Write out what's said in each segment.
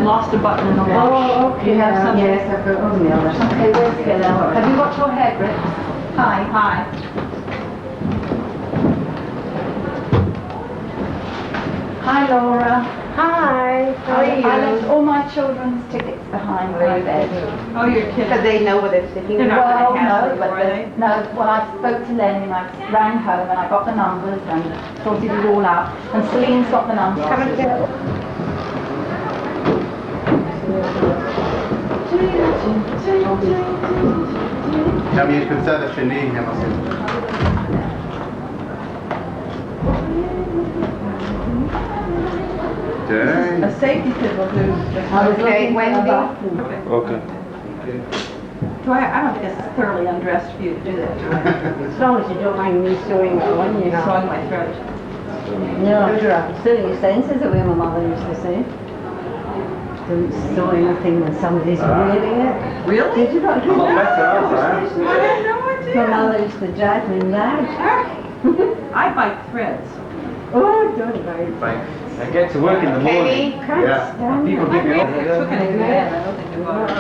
I've lost a button in the wash. Oh, okay. You have some? Yes, I've got on the other. Okay, where's Fiddler? Have you got your hair grips? Hi. Hi. Hi, Laura. Hi, how are you? I left all my children's tickets behind my bed. Oh, you're kidding. But they know where they're sitting. They're not Well, gonna hassle no, you, but are they? well, I spoke to Lenny and I rang home and I got the numbers and sorted it all out. And Celine's got the numbers. Come and get هم يمكن سنة سنين يا مصر. A safety fiddle who's... Okay, Wendy. Okay. Do I don't think it's thoroughly undressed for you to do that, do I? As long as you don't mind me sewing it on you. Sewing my throat. No, still your senses, the way my mother used to say. Don't sew anything when somebody's wearing it. Really? Did you not do I'm that? better, I had no idea. My mother used to drive me mad. I bite threads. Oh, don't worry. I get to work in the morning. Can't Yeah. stand People it. give me I took it in bed. I don't think it was.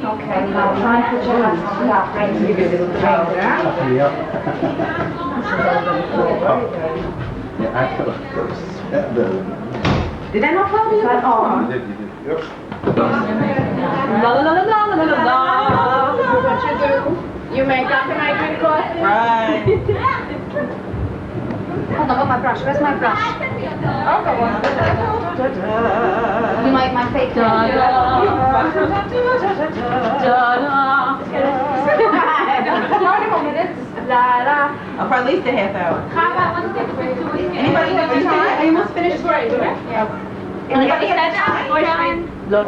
Okay, now try and put your hands on that ring. Give you a little drink there. Yeah, I feel Did I not tell you that on? You did. Yep. La la la la la la la la. What you do? You make up and I drink coffee? Right. Hold on, my brush. Where's my brush? I'll go on. You like my fake Da nail? For at least a half hour. Anybody have a time? Are you almost finished? Anybody have time? Look.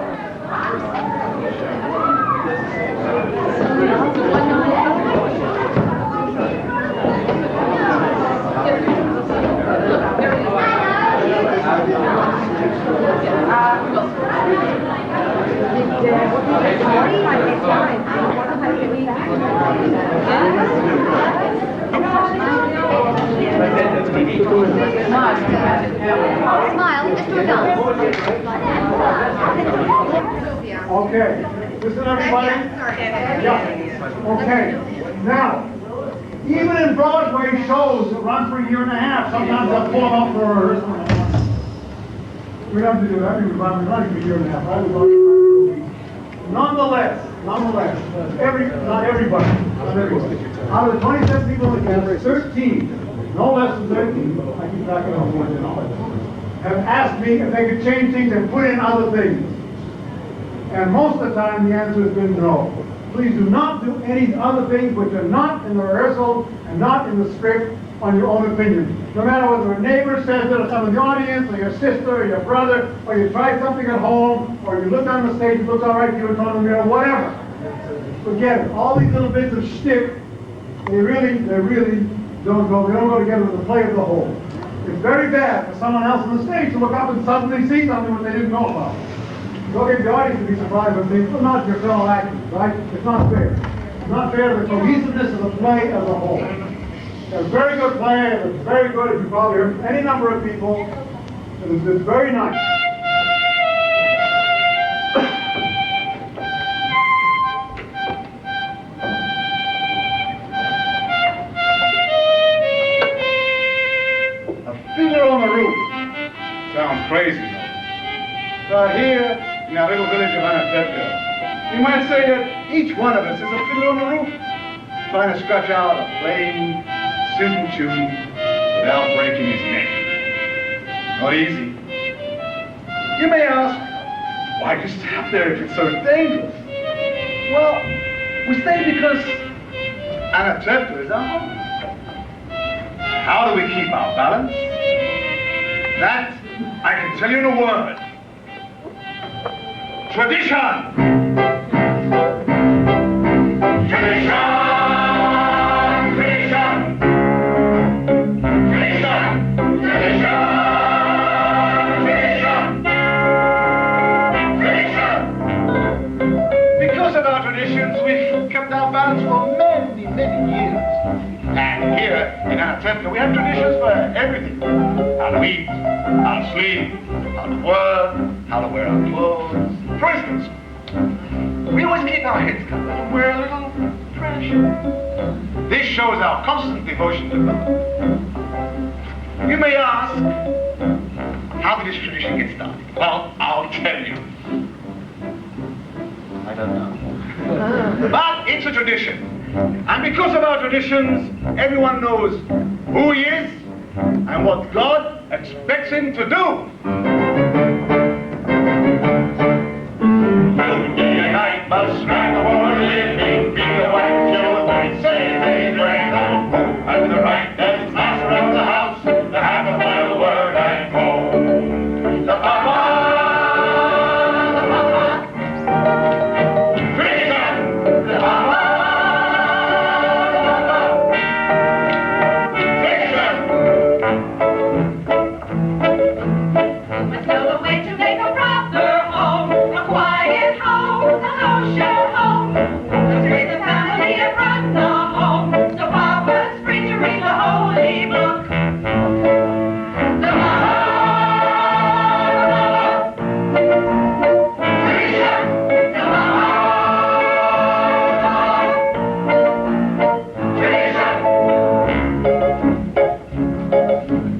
Smile, just do a dance. Okay, listen everybody. Yeah. Okay, now, even in Broadway shows that run for a year and a half, sometimes they'll pull them up for rehearsal. We don't have to do that, we've been running for a year and a half, right? We've already run for a week. Nonetheless, not everybody. Out of the 27 people in the cast, 13, no less than 13, I keep track of them, have asked me if they could change things and put in other things. And most of the time, the answer has been no. Please do not do any other things which are not in the rehearsal and not in the script on your own opinion. No matter whether a neighbor says it or someone in the audience, or your sister, or your brother, or you tried something at home, or you looked on the stage, it looks all right to you in front of the mirror, whatever. Forget it. All these little bits of shtick, they really don't go together with the play of the whole. It's very bad for someone else on the stage to look up and suddenly see something that they didn't know about. Don't get the audience to be surprised when things, well, not your fellow actors, right? It's not fair. It's not fair to the cohesiveness of the play as a whole. It's a very good play, it's very good, if you probably heard from any number of people. It's very nice. A Fiddler on the Roof. Sounds crazy, though. But here, in our little village of Haifa, you might say that each one of us is a fiddler on the roof, trying to scratch out a plain, simple tune without breaking his neck. Not easy. You may ask, why do you stop there if it's so dangerous? Well, we stay because Haifa is our home. How do we keep our balance? That I can tell you in a word. Tradition! Tradition! Tradition! Tradition! Tradition! Tradition! Because of our traditions, we've kept our balance for many, many years. And here in our temple, we have traditions for everything. How to eat, how to sleep, how to work, how to wear our clothes. For instance, we always keep our heads covered and wear a little prayer shawl. This shows our constant devotion to God. You may ask, how did this tradition get started? Well, I'll tell you. I don't know. But it's a tradition. And because of our traditions, everyone knows who he is and what God expects him to do. Day and night must strive for living, be the white till white, say they brave and move, and the right as master of the house, to have a final word and go. The Papa, tradition, the Papa, tradition. Must know the way to make a proper home, a quiet home, a kosher home. Let's raise the family and run the home, so Papa's free to read the holy book. The Papa, tradition, the Papa, tradition.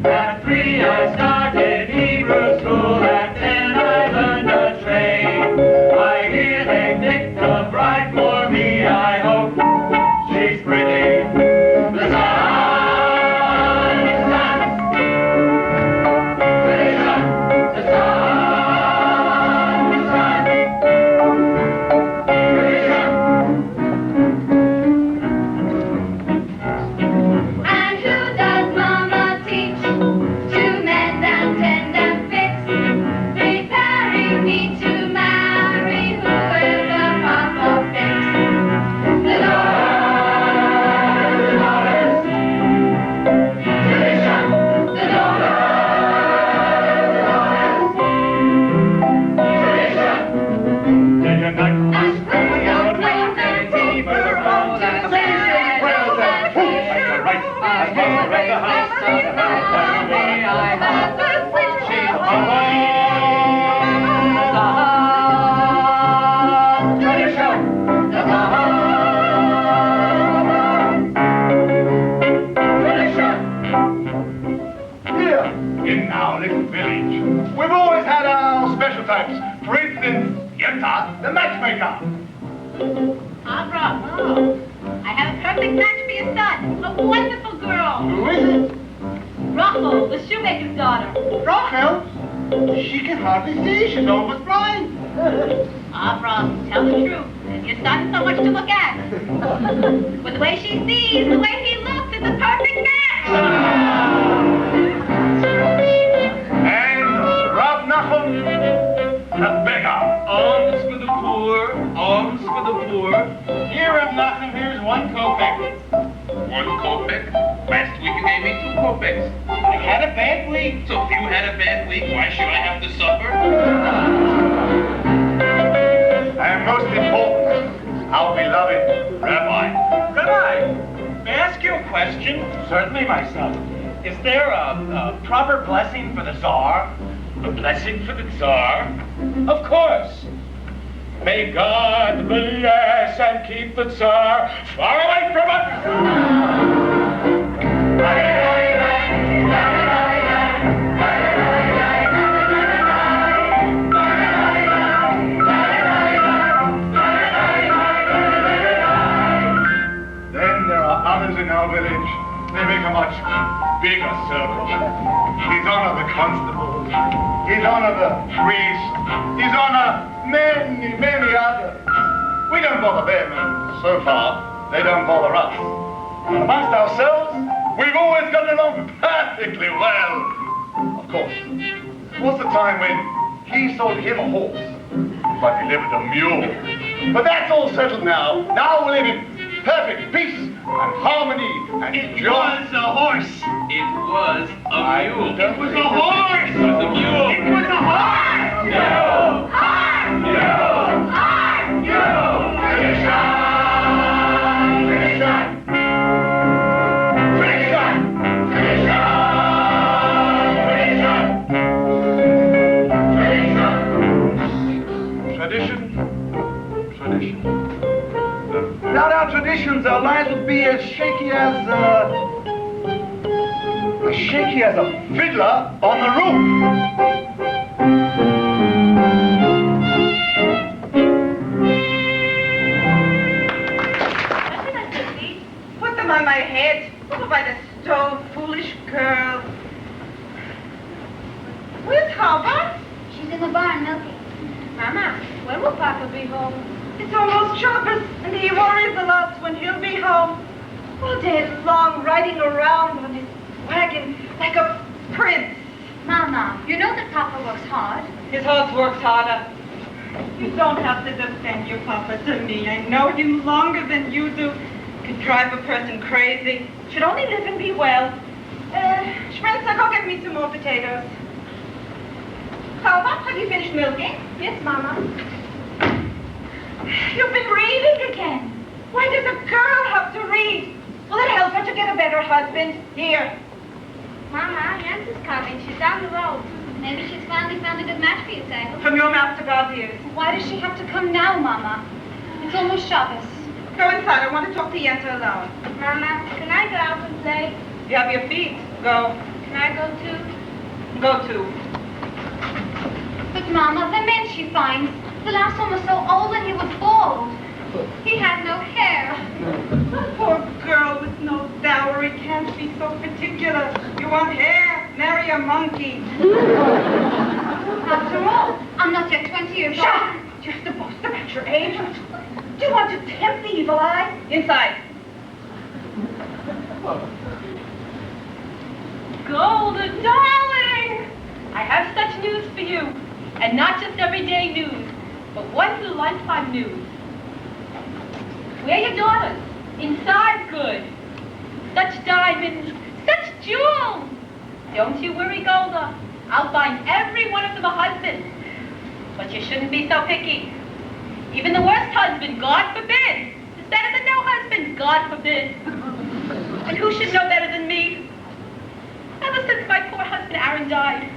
At 3 I started Hebrew school, at 10 I learned a trade. I hear they picked a bride for me, I hope she's pretty. The sun, tradition, the sun, tradition. And who does Mama teach to mend and tend and fix, preparing me to marry whoever Papa picks? The daughters, tradition, the daughters, tradition. Day and night And must when we all claim the paper home to Here, in our little village, we've always had our special types. For instance, Yenta, the matchmaker. Abra, I have a perfect match for your son, a wonderful girl. Who is it? Rachel, the shoemaker's daughter. Rachel? She can hardly see. She's almost blind. Abra, tell the truth. Your son's so much to look at. With the way she sees, the way he looks, it's a perfect match. And Rav Nachum, the beggar. Alms for the poor, alms for the poor. Here, Rav Nachum, here's 1 kopeck. 1 kopeck? Last week you gave me 2 kopecks. I had a bad week. So if you had a bad week, why should I have to suffer? And most important, our beloved Rabbi. Rabbi, may I ask you a question? Certainly, my son. Is there a proper blessing for the Tsar? A blessing for the Tsar? Of course. May God bless and keep the Tsar far away from us. Then there are others in our village. They make a much bigger circle. He's honor the constable. He's honor the priest. He's honor many, many others. We don't bother them, and so far, they don't bother us. And amongst ourselves, we've always gotten along perfectly well. Of course, there was the time when he sold him a horse, but delivered a mule. But that's all settled now. Now we live in perfect peace and harmony and joy. It was a horse. It was a mule. It was a horse! It was a mule. It was a horse! No! Tradition! Tradition! would be as shaky as a fiddler on the roof. Put them on my head. Over by the stove, foolish girl. Where's Haifa? She's in the barn milking. Mama, when will Papa be home? It's almost Shabbos, and he worries a lot when he'll be home. All day long, riding around on his wagon like a prince. Mama, you know that Papa works hard. His horse works harder. You don't have to defend your Papa to me. I know him longer than you do. Could drive a person crazy. Should only live and be well. Shrenza, go get me some more potatoes. Haifa, have you finished milking? Yes, Mama. You've been reading again. Why does a girl have to read? Will it help her to get a better husband? Here. Mama, Jens is coming. She's down the road. Maybe she's finally found a good match for you, Sable. From your mouth to God's ears. Why does she have to come now, Mama? It's almost Shabbos. Go inside. I want to talk to Yenta alone. Mama, can I go out and play? You have your feet. Go. Can I go too? Go to. But Mama, the men she finds, the last one was so old and he was bald. He had no hair. Poor girl with no dowry can't be so particular. You want hair? Marry a monkey. After all, I'm not yet 20 years old. Shut up! You have to boast about your age. Do you want to tempt the evil eye? Inside. Golda, darling! I have such news for you. And not just everyday news, but once-in-a-lifetime news. We're your daughters. Inside good. Such diamonds, such jewels. Don't you worry, Golda. I'll find every one of them a husband. But you shouldn't be so picky. Even the worst husband, God forbid, is better than no husband, God forbid. And who should know better than me? Ever since my poor husband Aaron died,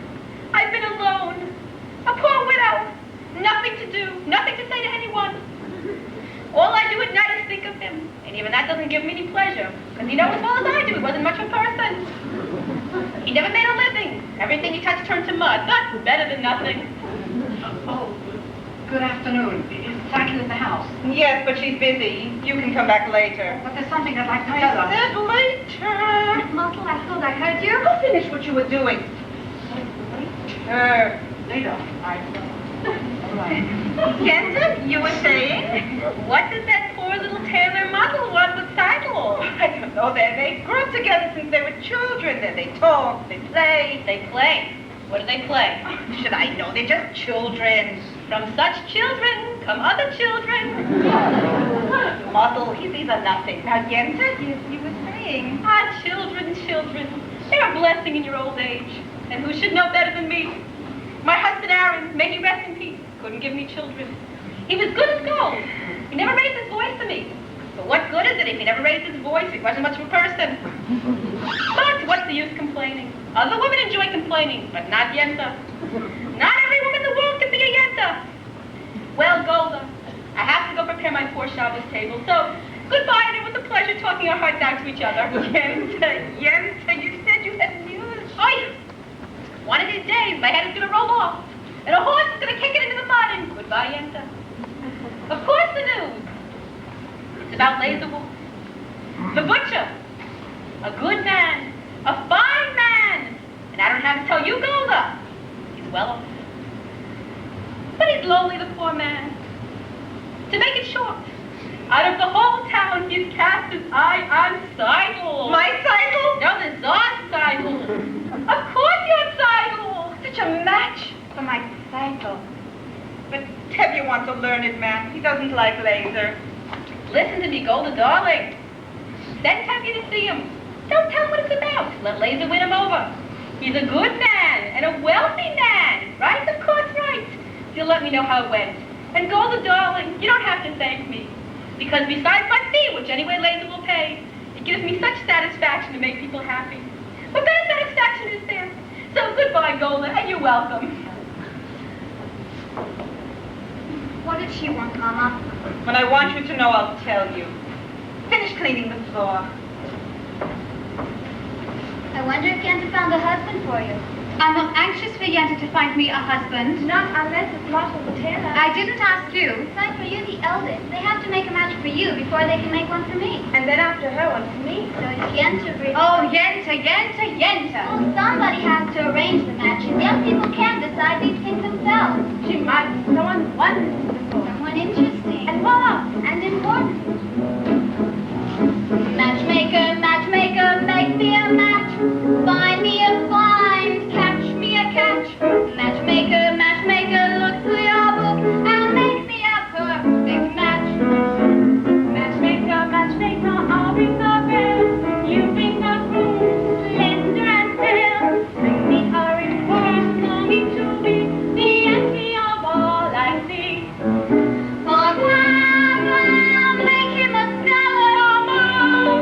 I've been alone. A poor widow. Nothing to do, nothing to say to anyone. All I do at night is think of him. And even that doesn't give me any pleasure. Because you know as well as I do, he wasn't much of a person. He never made a living. Everything he touched turned to mud. That's better than nothing. Oh, good afternoon. Is Saki at the house? Yes, but she's busy. You can come back later. But there's something I'd like to I tell her. said later. Mother, I thought I heard you. Go finish what you were doing. Later. Yenta, you were saying? What does that poor little tailor muddle want with Seidel? I don't know. They grew up together since they were children. Then they talk, they play. They play. What do they play? Oh, should I know? They're just children. From such children come other children. Muddle, he's a nothing. Now, Yenta, you were saying? Ah, children. They're a blessing in your old age. And who should know better than me? My husband Aaron, may he rest in peace, couldn't give me children. He was good as gold. He never raised his voice to me. But what good is it if he never raised his voice? He wasn't much of a person. But what's the use complaining? Other women enjoy complaining, but not Yenta. Not every woman in the world can be a Yenta. Well, Golda, I have to go prepare my poor Shabbos table. So, goodbye, and it was a pleasure talking our hearts out to each other. Yenta, you said you had news. Oh, yes. One of these days, my head is going to roll off, and a horse is going to kick it into the mud, and goodbye, Yenta. Of course, the news. It's about Lazarwolf, the butcher, a good man, a fine man, and I don't have to tell you, Golda, he's well off. But he's lonely, the poor man. To make it short, out of the whole town, he's cast his eye on Seidel. My Seidel? No, the Czar's Seidel. Of course you're Seidel. Such a match for my Seidel. But Tevye wants a learned man. He doesn't like laser. Listen to me, Golda, darling. Send Tevye to see him. Don't tell him what it's about. Let Laser win him over. He's a good man and a wealthy man. Right? Of course, right. You'll let me know how it went. And Golda, darling, you don't have to thank me. Because besides my fee, which anyway Laser will pay, it gives me such satisfaction to make people happy. What better satisfaction is there? So goodbye, Golda, and you're welcome. What did she want, Mama? When I want you to know, I'll tell you. Finish cleaning the floor. I wonder if Yenta found a husband for you. I'm not anxious for Yenta to find me a husband. Not unless it's Marshall the tailor. I didn't ask you. Besides, for you, the eldest, they have to make a match for you before they can make one for me. And then after her, one for me. So it's Yenta for Oh, Yenta, Yenta, Yenta. Well, somebody has to arrange the matches. Young people can't decide these things themselves. She might. Someone wonderful. Someone interesting. And voila! And important. Matchmaker, matchmaker, make me a match. Find me a find, catch me a catch. Matchmaker, matchmaker, look through your book and make me a perfect match. Matchmaker, matchmaker, I'll ring the bell. You bring the groom, slender and pale. Bring me her in person, longing to be the envy of all I see. For Grandma, make him a scholar. For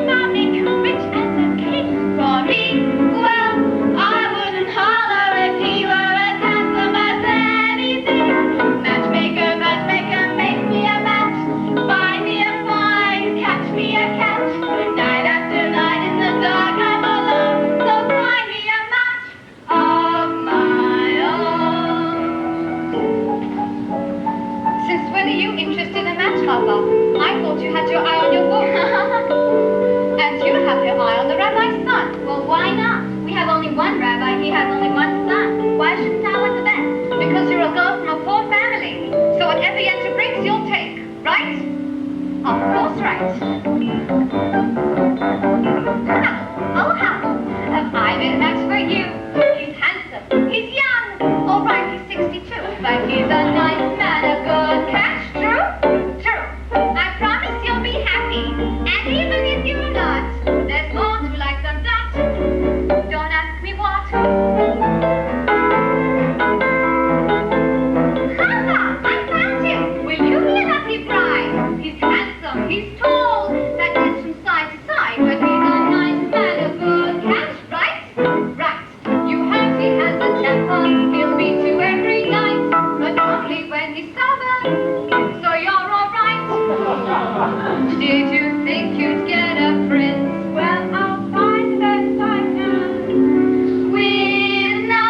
Mama, make him rich as a cake. For me, well, I wouldn't holler if he were as handsome as anything. Matchmaker, matchmaker, make me a match. Find me a find, catch me a catch. Night after night in the dark I'm alone, so find me a match of my own. Since when are you interested in match, Haifa? I thought you had your eye on your book. And you have your eye on the rabbi's son. Well, why not? We have only one rabbi, he has only one son. Why shouldn't I want the best? Because you're a girl from a poor family. So whatever Yenta brings, you'll take. Right? Of course, right. Oh, how? Have I made a match for you? He's handsome. He's young. All right, he's 62. But he's a nice man, a good catch. True? True. I promise you'll be happy. And even if you're not, there's more to life than that. Don't ask me what. Haifa, I found him. Will you be a lucky bride? He's handsome. He's tall. That is from side to side, but he's a nice man, a good catch, right? Right. You heard he has a temper. He'll beat you every night, But only when he's sober. So you're all right. Did you think you'd get a prince? Well, I'll find the best I can. With no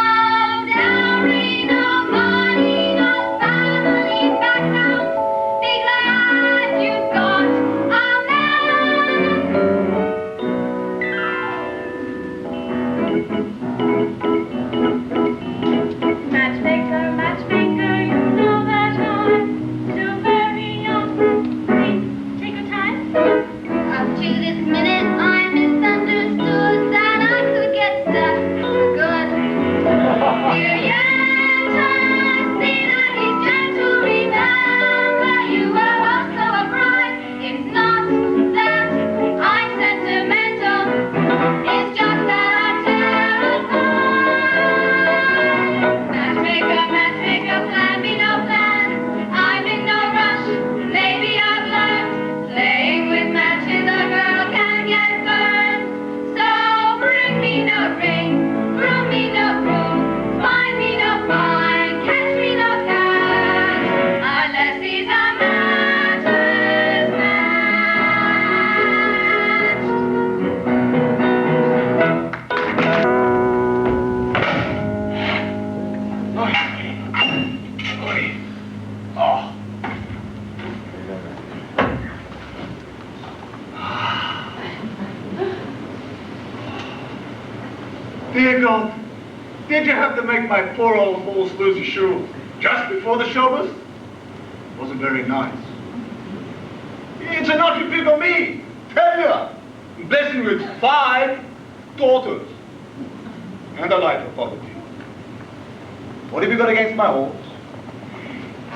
dowry, no money, no family background. Be glad you've got a Matchmaker, matchmaker, you know that I'm still very young. Please take your time. Up to this minute, I misunderstood that I could get stuck for good. Dear Yenta, see that he's gentle. Remember, you were also a bride. It's not that I'm sentimental. It's just that I'm terrified. Matchmaker, matchmaker, plan me no plans. I'm in no rush. Maybe I've learned playing with matches a girl can get burned. So bring me no ring, groom me no groom, find me no fine, catch me no catch, unless he's a matcher's match. Oh. Dear God, did you have to make my poor old horse lose a shoe just before the showbiz? Wasn't very nice. It's a naughty pig of me, failure, blessing with 5 daughters and a life of poverty. What have you got against my horse?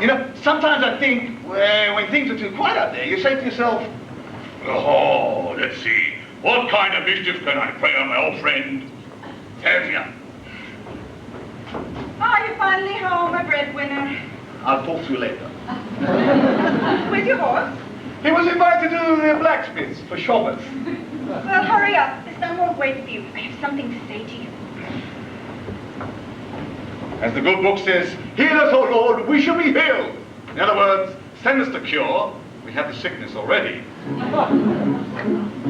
You know, sometimes I think, when things are too quiet out there, you say to yourself, oh, let's see, what kind of mischief can I play on my old friend, Tevya? Are you finally home, a breadwinner? I'll talk to you later. With your horse? He was invited to the blacksmith's for Shabbos. Well, hurry up. The sun won't wait for you. I have something to say to you. As the good book says, heal us, O Lord, we shall be healed. In other words, send us the cure. We have the sickness already.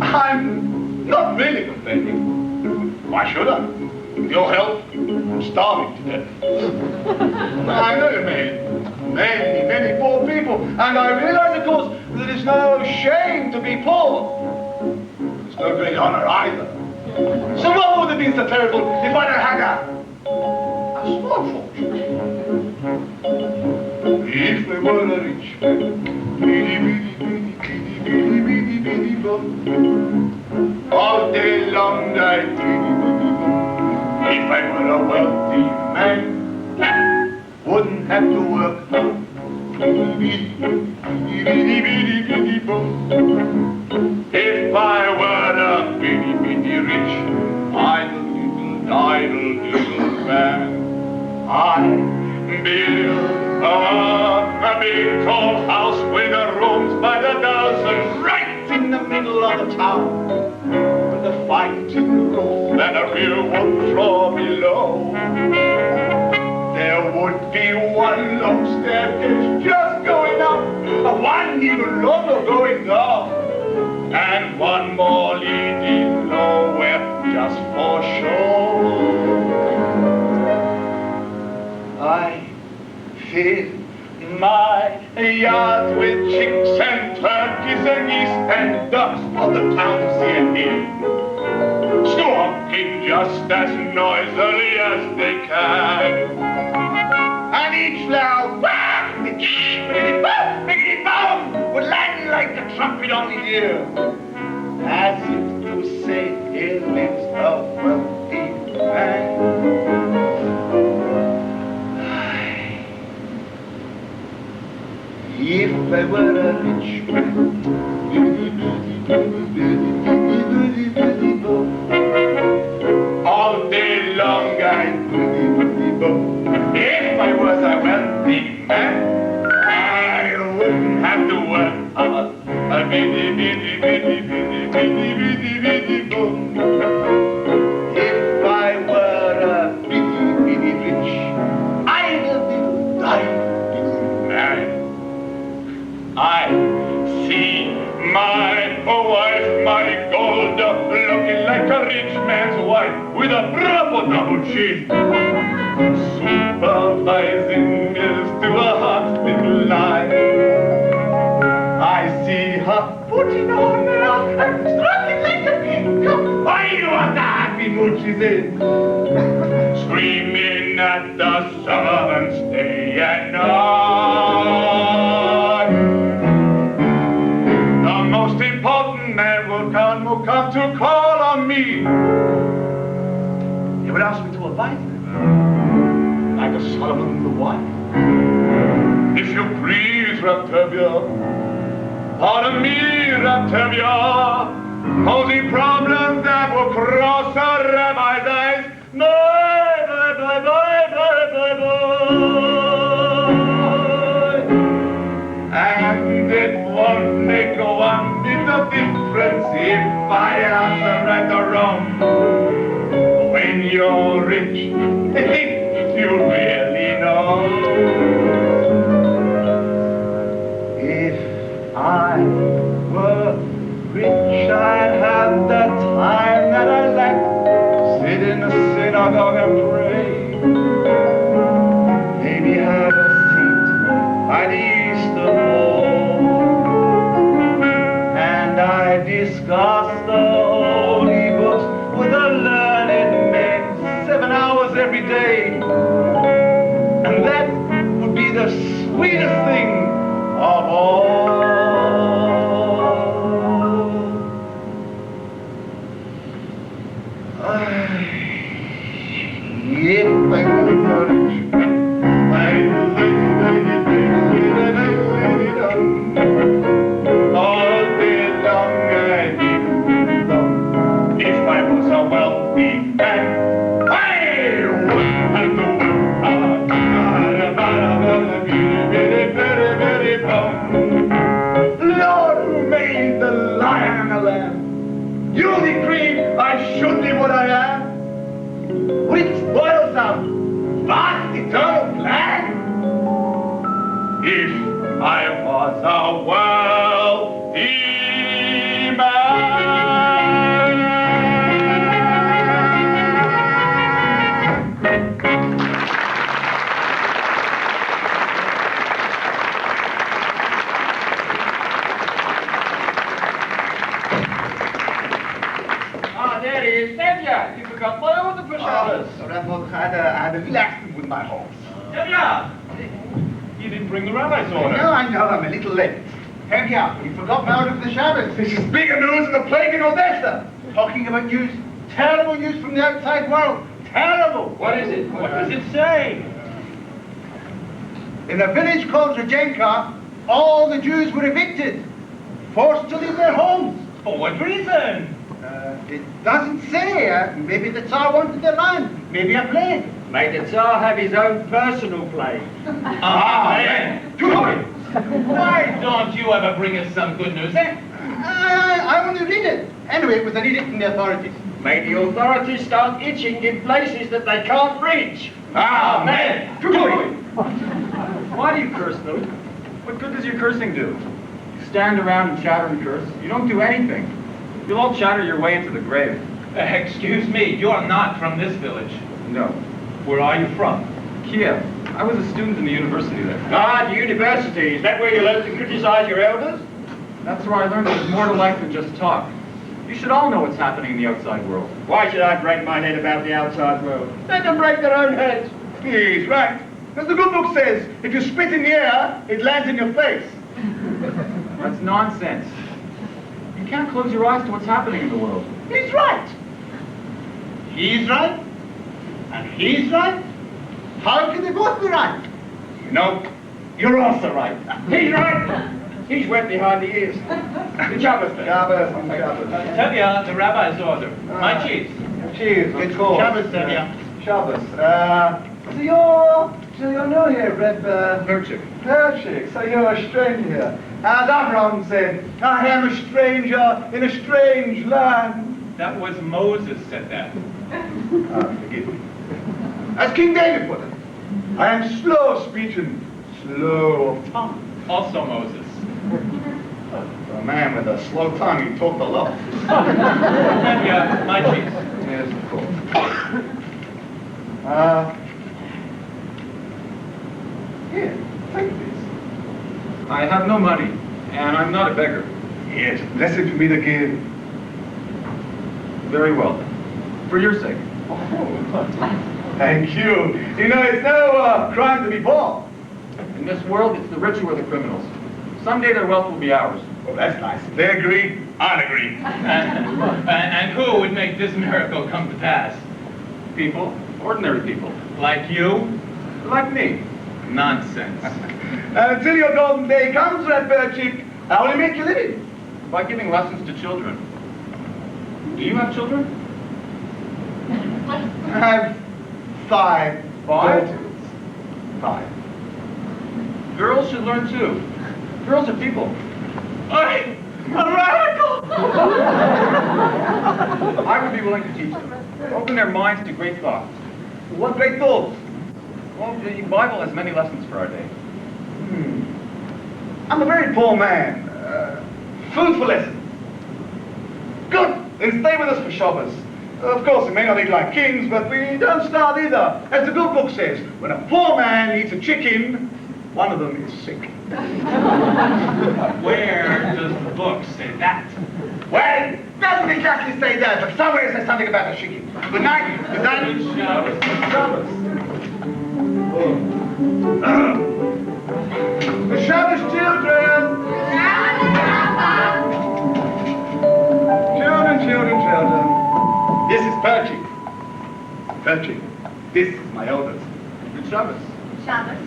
I'm not really complaining. Why should I? With your help, I'm starving to death. I know you many poor people, and I realize, of course, that it's no shame to be poor. It's no great honor either. So what would have been so terrible if I'd have had a small fortune? If I were a rich man, all day long I'd if I were a wealthy man, wouldn't have to work hard. If I were a bitty rich, idle little man, I'd build a big tall house with rooms by the dozen, right in the middle of the town, with a fine tin roof and a real wood floor below. There would be one long staircase just going up, one even longer going down, and one more leading nowhere just for show. I fill my yard with chicks and turkeys and geese and ducks for the town to see and hear, squawking just as noisily as they can. And each loud biggity-boom would land like a trumpet on the ear, as if to say, here lives a wealthy man. If I were a rich man, all day long I'd if I was a wealthy man, I wouldn't have to work hard. A bitty boom. If I were a bitty rich, idle little man, I see my wife, my gold, looking like a rich man's wife with a double chin, supervising meals to a hospital line. I see her putting on now and strutting like a peacock. Why, what a happy mood she's in, screaming at the servants day and night. The most important man will come to call on me. He would ask me to advise him, like a Solomon the wise. If you please, Raptavia, pardon me, Raptavia, posing problems that will cross a rabbi's eyes. Bye, bye, bye, bye, bye, bye, bye. And it won't make one bit of difference if I answer right or wrong. When you're rich, you really know. If I were rich, I'd have the time that I like, sit in the synagogue and pray, maybe have a seat by the Easter bowl, and I discuss the holy books with a learned man 7 hours every day, and that would be the sweetest thing of all. If I were rich, all day long I'd be alone. If I was a wealthy man, I wouldn't have to work hard. Lord, who made the lion and the lamb, you decree I should be what I am, which boils down vast eternal plan. If I was a wealthy Ah, there he is. Tevye, you forgot my order for Shabbos. Rabbi, I had a little accident with my horse. Tevye! You didn't bring the rabbi's order. No, I know, I'm a little late. Hevya, you forgot my order for the Shabbos. This is bigger news than the plague in Odessa. Talking about news, terrible news from the outside world. Terrible. What is it? What does it say? In a village called Zhenka, all the Jews were evicted, forced to leave their homes. For what reason? It doesn't say. Maybe the Tsar wanted their land. Maybe a plague. May the Tsar have his own personal plague. Amen. Why don't you ever bring us some good news, eh? I want to read it. Anyway, it was an edict from the authorities. May the authorities start itching in places that they can't reach. Amen. Why do you curse, though? What good does your cursing do? You stand around and chatter and curse. You don't do anything. You'll all chatter your way into the grave. Excuse me, you're not from this village. No. Where are you from? Kiev. I was a student in the university there. Ah, the university. Is that where you learned to criticize your elders? That's where I learned there's more to life than just talk. You should all know what's happening in the outside world. Why should I break my head about the outside world? Let them break their own heads. He's right. As the good book says, if you spit in the air, it lands in your face. That's nonsense. You can't close your eyes to what's happening in the world. He's right. He's right. And he's right. How can they both be right? No, you're also right. He's right. He's wet behind the ears. The Shabbos then. Shabbos. Tevye, the rabbi's order. My chief. Cheers, good call. Shabbos, Tevye. Shabbos. So you're new here, Rebbe. Perchik. Perchik, so you're a stranger here. As Avram said, I am a stranger in a strange land. That was Moses said that. Forgive me. As King David put it, I am slow of speech and slow of tongue. Also Moses. For a man with a slow tongue, he talked a lot. Tevye, my chief. Yes, of course. Here, take this. I have no money, and I'm not a beggar. Yes, blessed for me to give. Very well, then. For your sake. Thank you. You know, it's no crime to be poor. In this world, it's the rich who are the criminals. Someday their wealth will be ours. Oh, that's nice. They agree, I'd agree. And who would make this miracle come to pass? People, ordinary people. Like you? Like me. Nonsense. Until your golden day comes, Red Perchik, how will you make your living? By giving lessons to children. Do you have children? I have 5 5? daughters. 5. Girls should learn too. Girls are people. Hey, a radical! I would be willing to teach them. Open their minds to great thoughts. What great thoughts? Well, the Bible has many lessons for our day. I'm a very poor man. Food for lessons. Good. Then stay with us for Shabbos. Of course, we may not eat like kings, but we don't starve either. As the good book says, when a poor man eats a chicken, one of them is sick. Where does the book say that? Well, it doesn't exactly say that, but somewhere it says something about a chicken. Good night. Good night. Good Shabbos. Shabbos. The Shabbos children. Children. This is Perchik. Perchik, this is my eldest. Good Shabbos. Shabbos.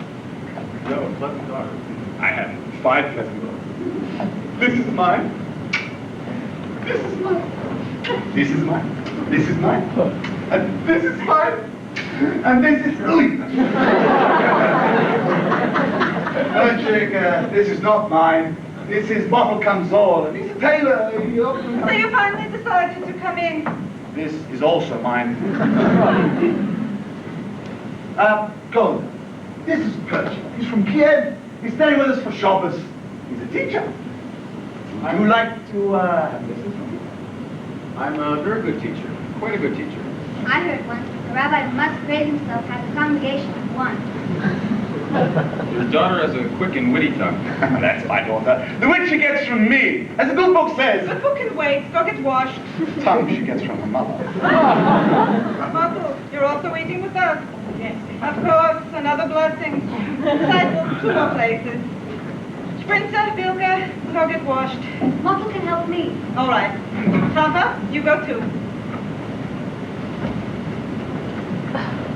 You have a pleasant daughter. I have 5 pleasant daughters. This is mine. This is mine. This is mine. This is mine. And this is mine. And this is Perchik, this is not mine. This is Bottle Kamzor, and he's a tailor. So you finally decided to come in? This is also mine. Go. This is Perchik. He's from Kiev. He's staying with us for Shabbos. He's a teacher. Would you like to listen from me? I'm a very good teacher. Quite a good teacher. I heard once a rabbi who must praise himself has a congregation of 1. His daughter has a quick and witty tongue. That's my daughter. The wit she gets from me. As the good book says. The book can wait. Go get washed. Tongue she gets from her mother. Mother, you're also eating with us. Yes. Of course, another blessing. Besides, 2 more places. Sprinter, Bilka, go get washed. Mother can help me. All right. Papa, you go too.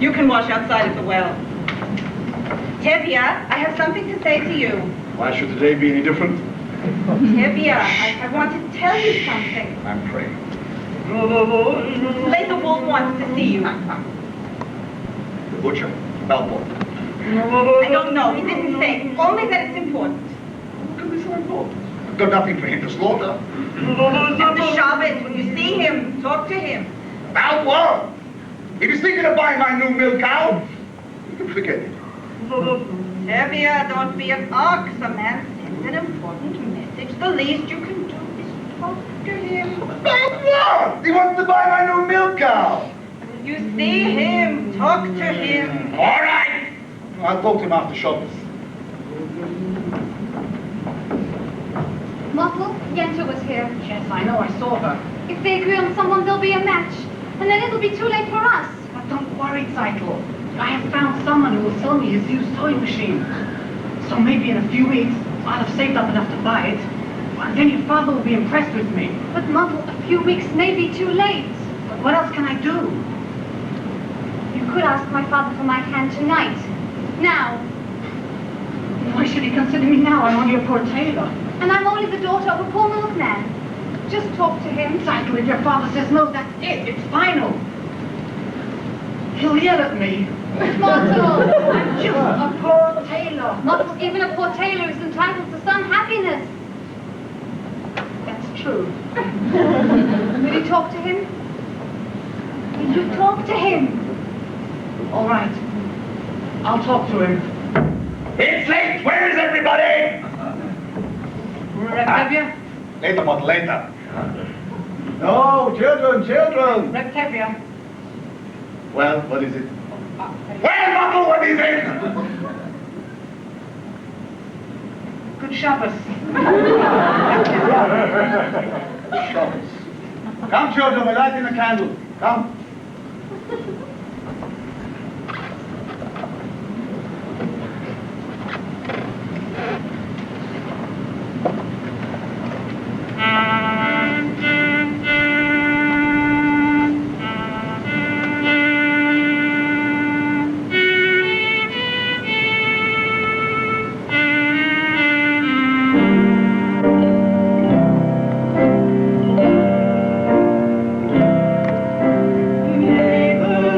You can wash outside at the well. Tevye, I have something to say to you. Why should today be any different? Tevye, I want to tell you something. I'm praying. Laser Wolf wants to see you. The butcher, Balboa. I don't know. He didn't say. Only that it's important. What could be so important? I've got nothing for him to slaughter. After Shabbos, when you see him, talk to him. Balboa! If he's thinking of buying my new milk cow, you can forget it. Tevye, don't be an ox. A man sends an important message. The least you can do is talk to him. Balboa! He wants to buy my new milk cow. You see him, talk to him. All right. I'll talk to him after Shabbos. Mother, Yenta was here. Yes, I know, I saw her. If they agree on someone, there'll be a match. And then it'll be too late for us. But don't worry, Zeitel. I have found someone who will sell me his used sewing machine. So maybe in a few weeks, I'll have saved up enough to buy it. And then your father will be impressed with me. But Mother, a few weeks may be too late. But what else can I do? You could ask my father for my hand tonight. Now. Why should he consider me now? I'm only a poor tailor. And I'm only the daughter of a poor milkman. Just talk to him. Zeitel, if your father says no, that's it. It's final. He'll yell at me. Motto! I'm just a poor tailor. Motto, even a poor tailor is entitled to some happiness. That's true. Will you talk to him? Will you talk to him? All right. I'll talk to him. It's late. Where is everybody? Rectavia? Later, but later. No, children. Rectavia. Well, what is it? Well, Motto, what is it? Good Shabbos. Shabbos. Come, children, we're lighting a candle. Come. Neighbor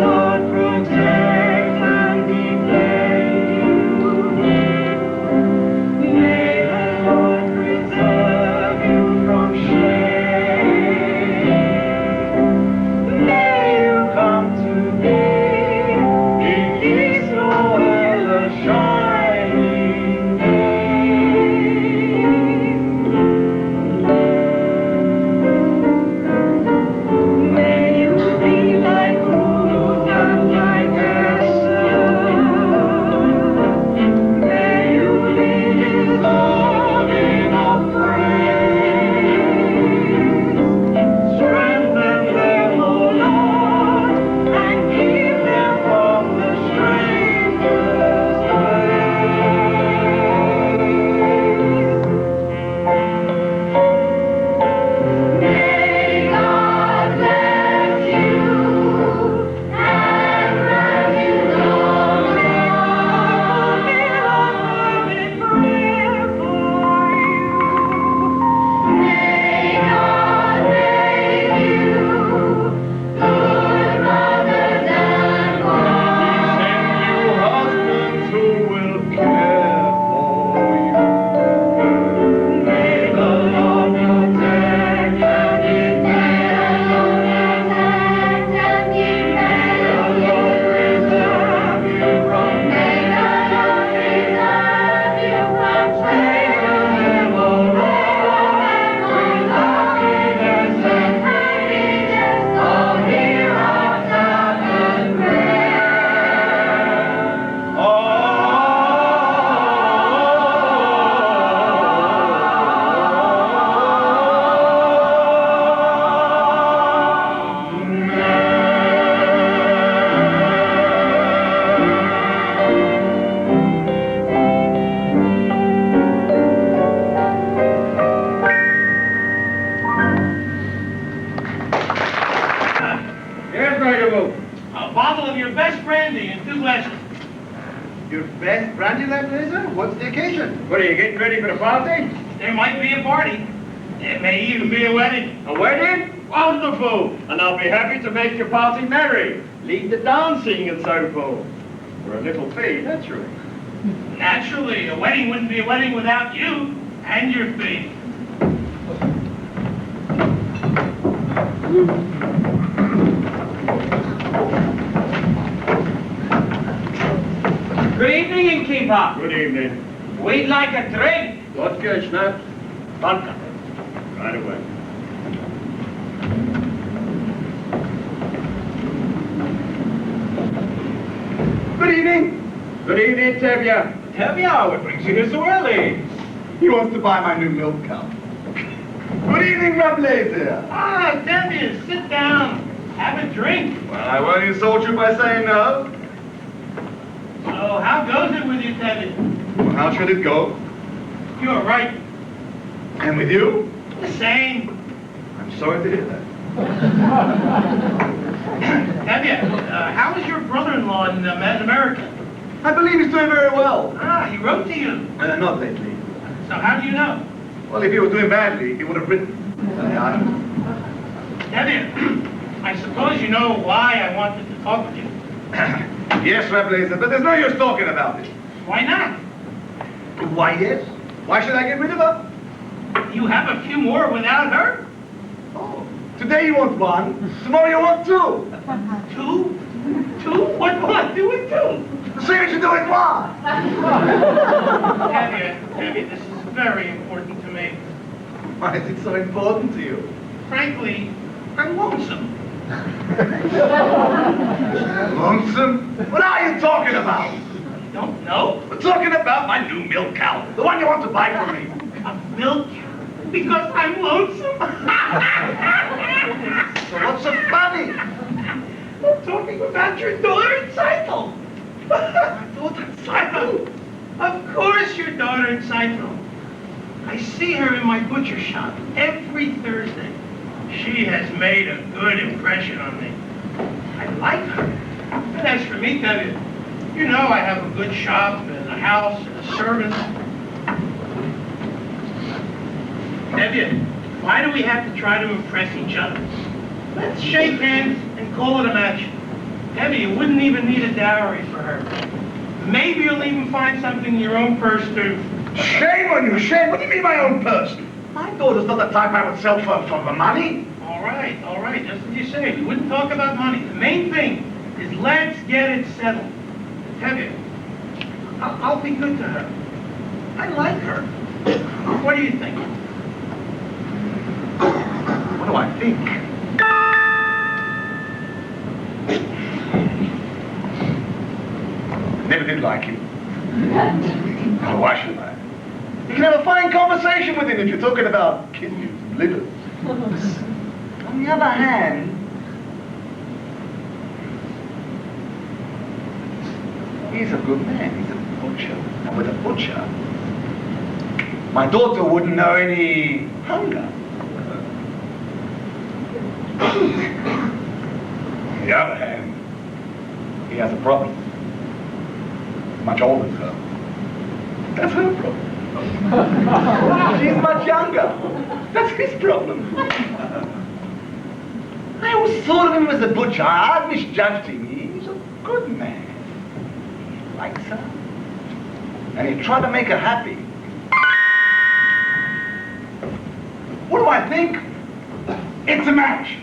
a bottle of your best brandy and 2 glasses. Your best brandy, Blazer? What's the occasion? What, are you getting ready for the party? There might be a party. There may even be a wedding. A wedding? Wonderful! And I'll be happy to make your party merry. Lead the dancing and so forth. For a little fee, naturally. Naturally, a wedding wouldn't be a wedding without you and your fee. Good evening, innkeeper. Good evening. We'd like a drink. Vodka, schnapps? Vodka. Right away. Good evening. Good evening, Tevye. Tevye, what brings you here so early? He wants to buy my new milk cow. Good evening, Blazer. Ah, Tevye, sit down. Have a drink. Well, I won't insult you by saying no. So, how goes it with you, Tevye? Well, how should it go? You're right. And with you? The same. I'm sorry to hear that. Tevye, how is your brother-in-law in America? I believe he's doing very well. Ah, he wrote to you. Not lately. So how do you know? Well, if he was doing badly, he would have written. Tevye, I suppose you know why I wanted to talk with you. Yes, Blazer, but there's no use talking about it. Why not? Why yes? Why should I get rid of her? You have a few more without her? Oh, today you want 1, tomorrow you want 2. 2? 2? What will I do with 2? See what you do with 1. Tevye, this is very important to me. Why is it so important to you? Frankly, I'm lonesome. Lonesome? What are you talking about? You don't know? We're talking about my new milk cow, the one you want to buy from me. A milk cow? Because I'm lonesome? So what's so funny? I'm talking about your daughter in Seidel. My daughter in Seidel? Of course your daughter in Seidel. I see her in my butcher shop every Thursday. She has made a good impression on me. I like her. And as for me, Tevye, you know I have a good shop and a house and a servant. Tevye, why do we have to try to impress each other? Let's shake hands and call it a match. Tevye, you wouldn't even need a dowry for her. Maybe you'll even find something in your own purse, too. Shame on you, shame. What do you mean my own purse? My daughter's not the type I would sell for the money. All right, just as you say. We wouldn't talk about money. The main thing is let's get it settled. Tevye, I'll be good to her. I like her. What do you think? What do I think? Never did like him. Oh, why should I? You can have a fine conversation with him if you're talking about kidneys and livers. On the other hand, he's a good man. He's a butcher. And with a butcher, my daughter wouldn't know any hunger. On the other hand, he has a problem. Much older than her. That's her problem. She's much younger. That's his problem. I always thought of him as a butcher. I've misjudged him. He's a good man. He likes her. And he tried to make her happy. What do I think? It's a match.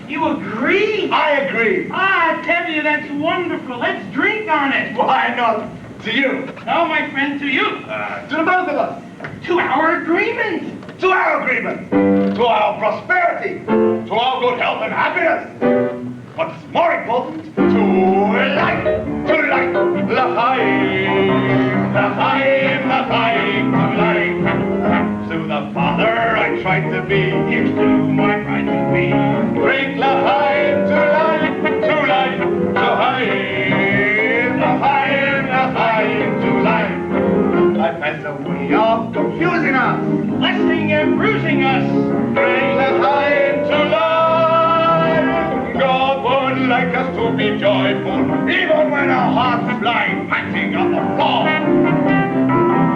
You agree? I agree. Ah, Tevye, that's wonderful. Let's drink on it. Why not? To you. No, my friend, to you. To the both of us. To our agreement. To our agreement. To our prosperity. To our good health and happiness. What's more important, to life. To life. L'chaim. L'chaim, l'chaim, to life. To the father I tried to be. Here's to my pride to be. Drink l'chaim, to life. To life. L'chaim. L'chaim, l'chaim, to life. Life has a way of confusing us, Blessing and bruising us. bring the time to life. God would like us to be joyful, even when our hearts fly panting on the floor.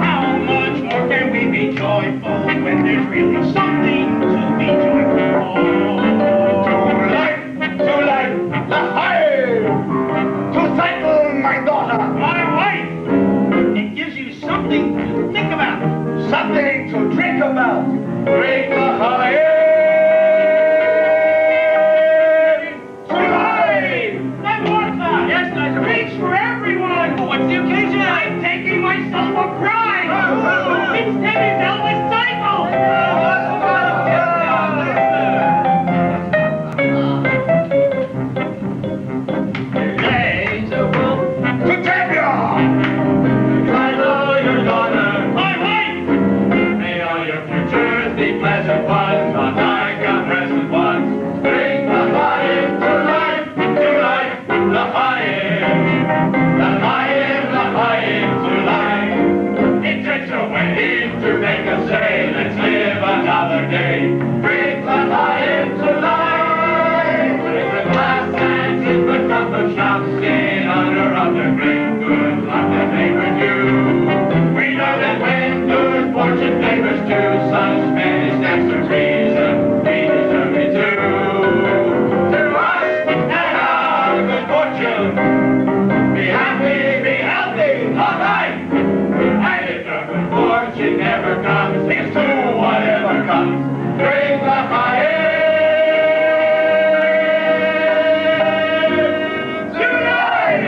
How much more can we be joyful when there's really something to be joyful for? To life, the hive! To cycle, my daughter! My wife! It gives you something to think about. Something to drink about! Drink the hive! To life! One more time! Yes, let's reach for everyone! What's the occasion? I'm taking myself a prize! It's Debbie's Elvis cycle! Today's a wolf to tell you! Cycle your daughter! My wife! May all your futures be pleasant ones, not like our present ones. Bring the hive to life, the hive, the hive to life. It takes a wedding to make us say, let's live another day. Bring the hive to life. Bring the glass and in the cup of schnapps in honor of the great good luck that they bring you. We know that when good fortune favors two sons, many steps of reason, we deserve it too. To us and our good fortune, be happy, be healthy, all right. And if the good fortune never comes, it's to whatever comes. Bring the hive to life.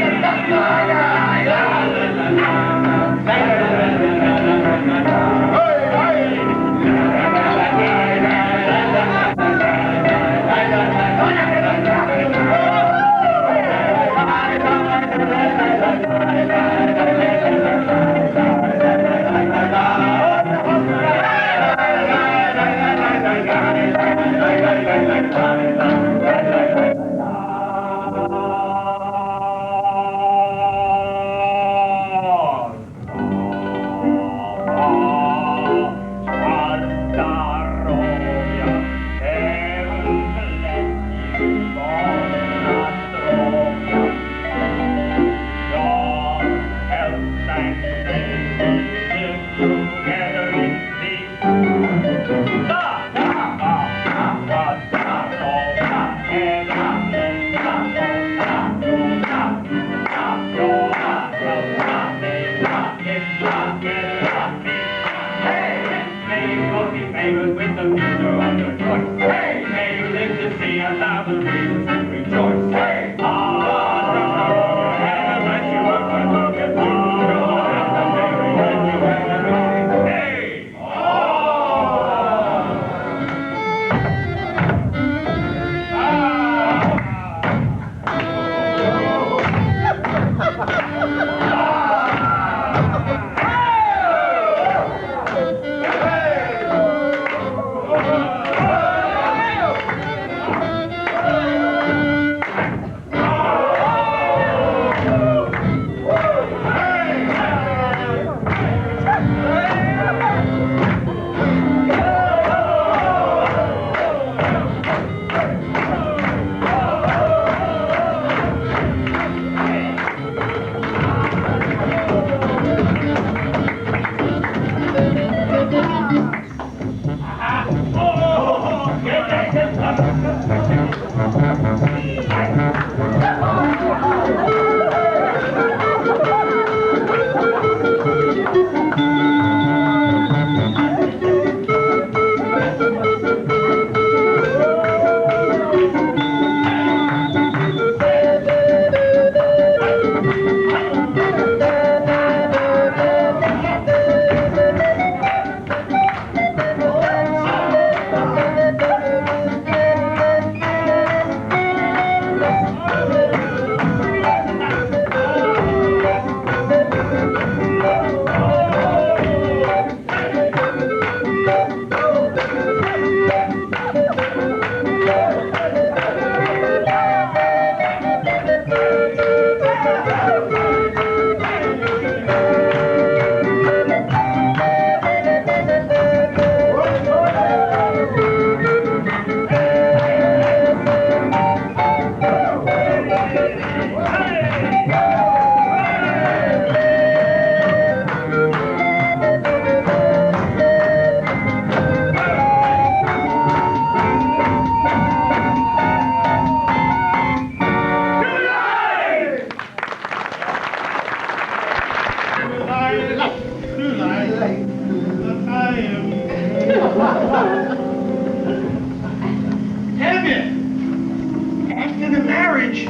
salvage,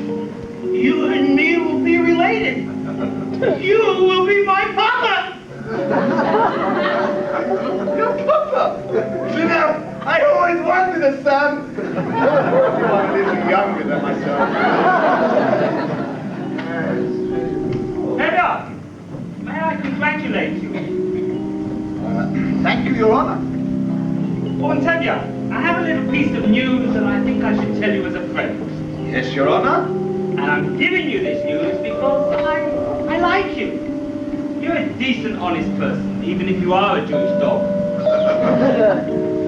you and me will be related. You will be my papa. Your papa? You know, I always wanted a son. You are a little younger than myself. Fiddler, may I congratulate you? Thank you, Your Honor. Oh, and tell you, I have a little piece of news that I think I should tell you as a friend. Yes, Your Honor. And I'm giving you this news because I like you. You're a decent, honest person, even if you are a Jewish dog.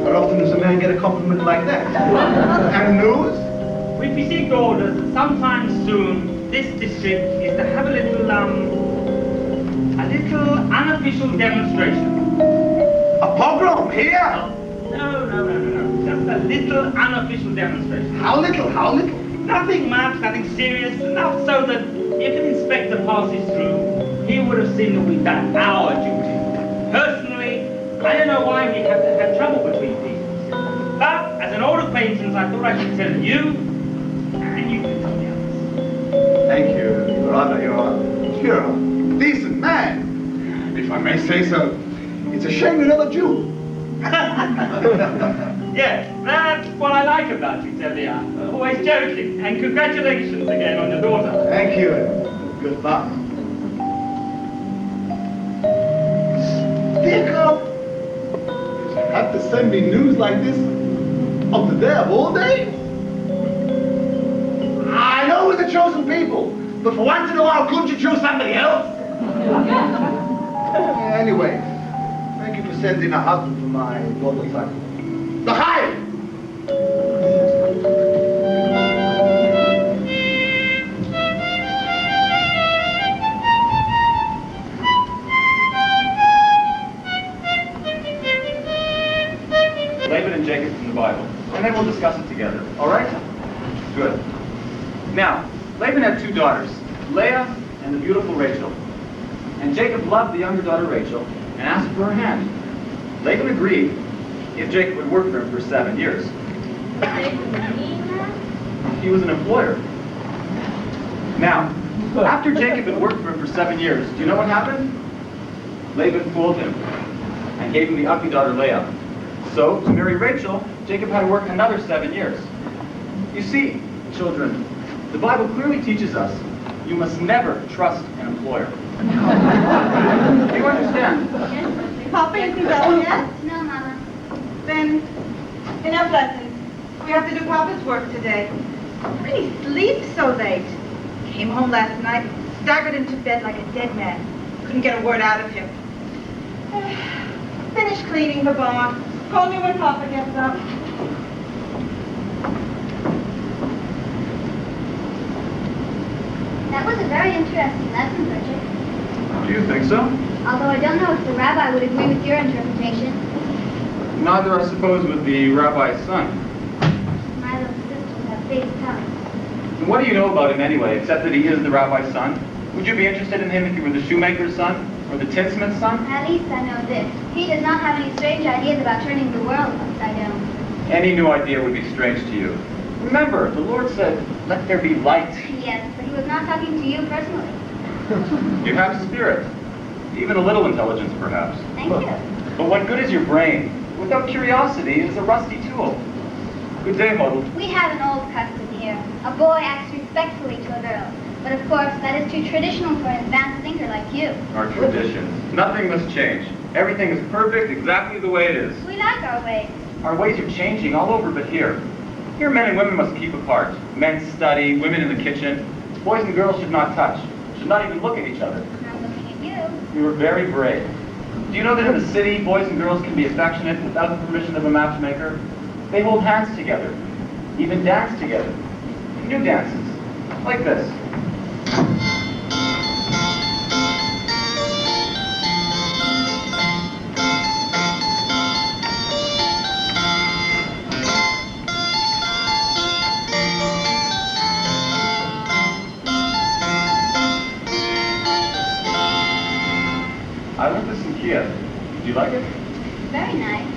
How often does a man get a compliment like that? And news? We've received orders that sometime soon this district is to have a little unofficial demonstration. A pogrom here? No. Just a little unofficial demonstration. How little? How little? Nothing much, nothing serious, enough so that if an inspector passes through, he would have seen that we've done our duty. Personally, I don't know why we have to have trouble between people. But as an old acquaintance, I thought I should tell you, and you can tell the others. Thank you, Your Honor. You're a decent man. If I may say so, it's a shame you're not a Jew. Yes, that's what I like about you, Celia. Always joking. And congratulations again on your daughter. Thank you. Good luck. Dear God, you have to send me news like this on the day of all days? I know we're the chosen people, but for once in a while, couldn't you choose somebody else? Anyway, thank you for sending a husband for my daughter's son. The Haifa! Laban and Jacob from the Bible, and then we'll discuss it together. All right? Good. Now, Laban had two daughters, Leah and the beautiful Rachel. And Jacob loved the younger daughter Rachel and asked for her hand. Laban agreed if Jacob would work for him for 7 years. He was an employer. Now, after Jacob had worked for him for 7 years, do you know what happened? Laban fooled him and gave him the ugly daughter Leah. So, to marry Rachel, Jacob had to work another 7 years. You see, children, the Bible clearly teaches us you must never trust an employer. Do you understand? Papa isn't up yet? No, Mama. Then, enough lessons. We have to do Papa's work today. Why did he sleep so late? Came home last night, staggered into bed like a dead man. Couldn't get a word out of him. Finished cleaning the barn. Call me when Papa gets up. That was a very interesting lesson, Bridget. Do you think so? Although I don't know if the rabbi would agree with your interpretation. Neither, I suppose, would the rabbi's son. My little sisters have big tongues. And what do you know about him anyway, except that he is the rabbi's son? Would you be interested in him if you were the shoemaker's son? Or the tinsmith's son? At least I know this. He does not have any strange ideas about turning the world upside down. Any new idea would be strange to you. Remember, the Lord said, let there be light. Yes, but he was not talking to you personally. You have spirit. Even a little intelligence, perhaps. Thank you. But what good is your brain? Without curiosity, it is a rusty tool. Good day, Model. We have an old custom here. A boy acts respectfully to a girl. But of course, that is too traditional for an advanced thinker like you. Our traditions. Nothing must change. Everything is perfect exactly the way it is. We like our ways. Our ways are changing all over but here. Here men and women must keep apart. Men study, women in the kitchen. Boys and girls should not touch. Should not even look at each other. Not looking at you. You were very brave. Do you know that in the city, boys and girls can be affectionate without the permission of a matchmaker? They hold hands together. Even dance together. New dances. Like this. I learned this in Kiev. Do you like it? Very nice.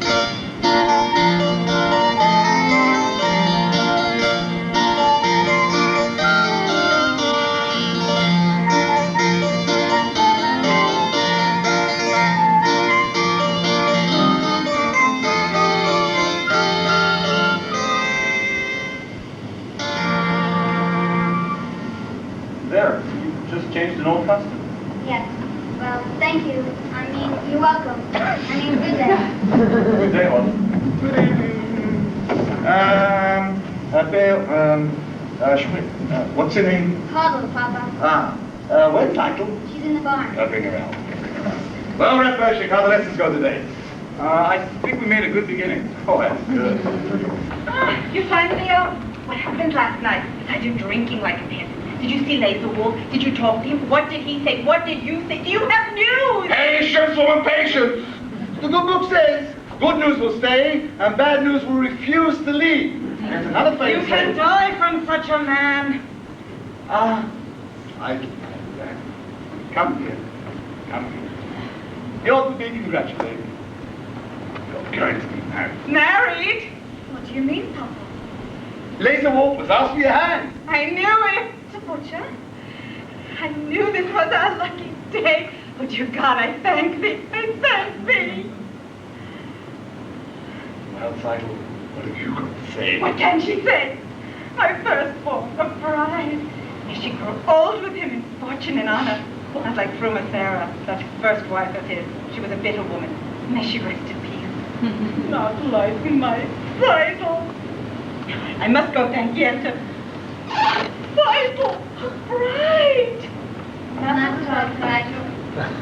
there? You just changed an old custom. Yes. Well, thank you. I mean, you're welcome. I mean, good day. Good day, Olive. Good evening. What's her name? Huddle, Papa. Where's Title? She's in the barn. I'll bring her out. Well, Red Pershing, how the lessons go today? I think we made a good beginning. Oh, that's good. You find Leo? What happened last night? Besides you drinking like a peasant. Did you see Laserwolf? Did you talk to him? What did he say? What did you say? Do you have news? Patience, woman, patience. The good book says, good news will stay, and bad news will refuse to leave. There's another phrase. You can die from such a man. I come here. Come here. You ought to be congratulated. You're going to be married. Married? What do you mean, Papa? Laserwolf was asking your hand. I knew it. The butcher. I knew this was our lucky day. Oh, dear God, I thank thee. I thank thee. Well, Seidel, what have you got to say? What can she say? My firstborn, a bride. May she grow old with him in fortune and honor. Not like Fruma Sarah, that first wife of his. She was a bitter woman. May she rest in peace. Not like my Seidel. I must go thank Yenta. Seidel, a bride.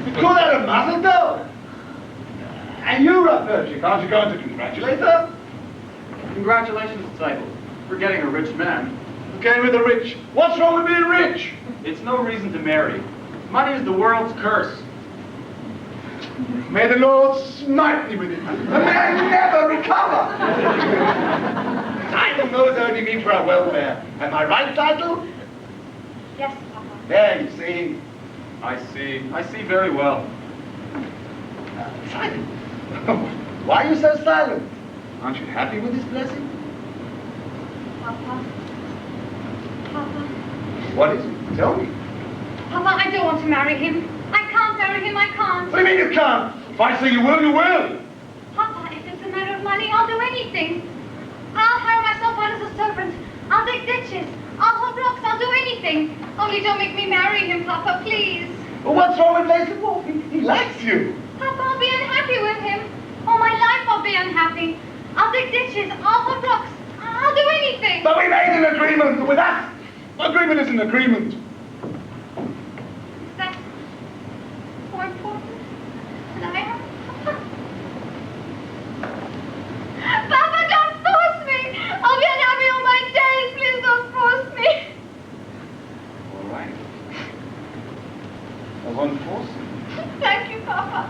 You call that a mazel tov? And you, Red Pershing, aren't you going to congratulate her? Congratulations, Seidel, for getting a rich man. Okay, with the rich. What's wrong with being rich? It's no reason to marry. Money is the world's curse. May the Lord smite me with it. And may I never recover. Title knows only me for our welfare. Am I right, Title? Yes, Papa. There, you see. I see very well. Silent. Why are you so silent? Aren't you happy with this blessing? Papa. Papa. What is it? Tell me. Papa, I don't want to marry him. I can't marry him, I can't. What do you mean you can't? If I say you will, you will. Papa, if it's a matter of money, I'll do anything. I'll hire myself out as a servant. I'll dig ditches. I'll hold rocks. I'll do anything. Only don't make me marry him, Papa, please. Well, what's wrong with Laserwolf? He likes you. Papa, I'll be unhappy with him. All my life I'll be unhappy. I'll dig ditches. I'll hold rocks. I'll do anything. But we made an agreement with us. Agreement is an agreement. Is that more important than I am? Papa, don't force me. I'll be unhappy all my days. Please don't force me. All right. I won't force you. Thank you, Papa.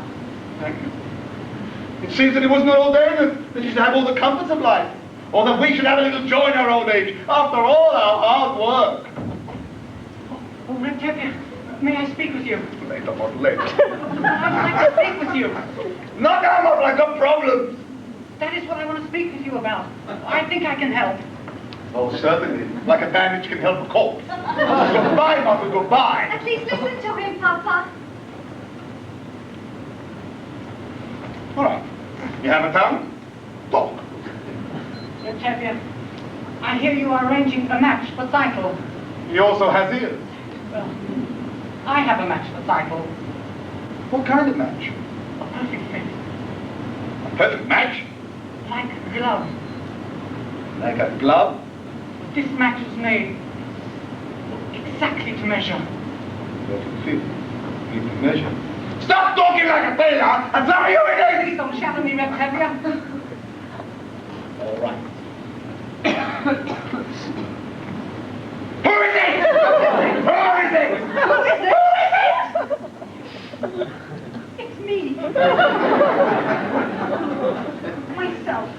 Thank you. It seems that it was not ordained that you should have all the comforts of life, or that we should have a little joy in our old age, after all our hard work. Oh, Red Tevye, may I speak with you? Later, but later. I'd like to speak with you. Not now, Mother, I've got problems. That is what I want to speak with you about. I think I can help. Oh, certainly. Like a bandage can help a corpse. Goodbye, Mother, goodbye. At least listen to him, Papa. All right. You have a tongue? Talk. Red Tevye, I hear you are arranging a match for Cycle. He also has ears. Well, I have a match for Cycle. What kind of match? A perfect fit. A perfect match? Like a glove. Like a glove? This match was made exactly to measure. Perfect fit. Fit to measure. Stop talking like a tailor and tell me who it is! Please don't shadow me, Red Tevye. All right. Who is it? Who is it? Who is it? It's me. Myself.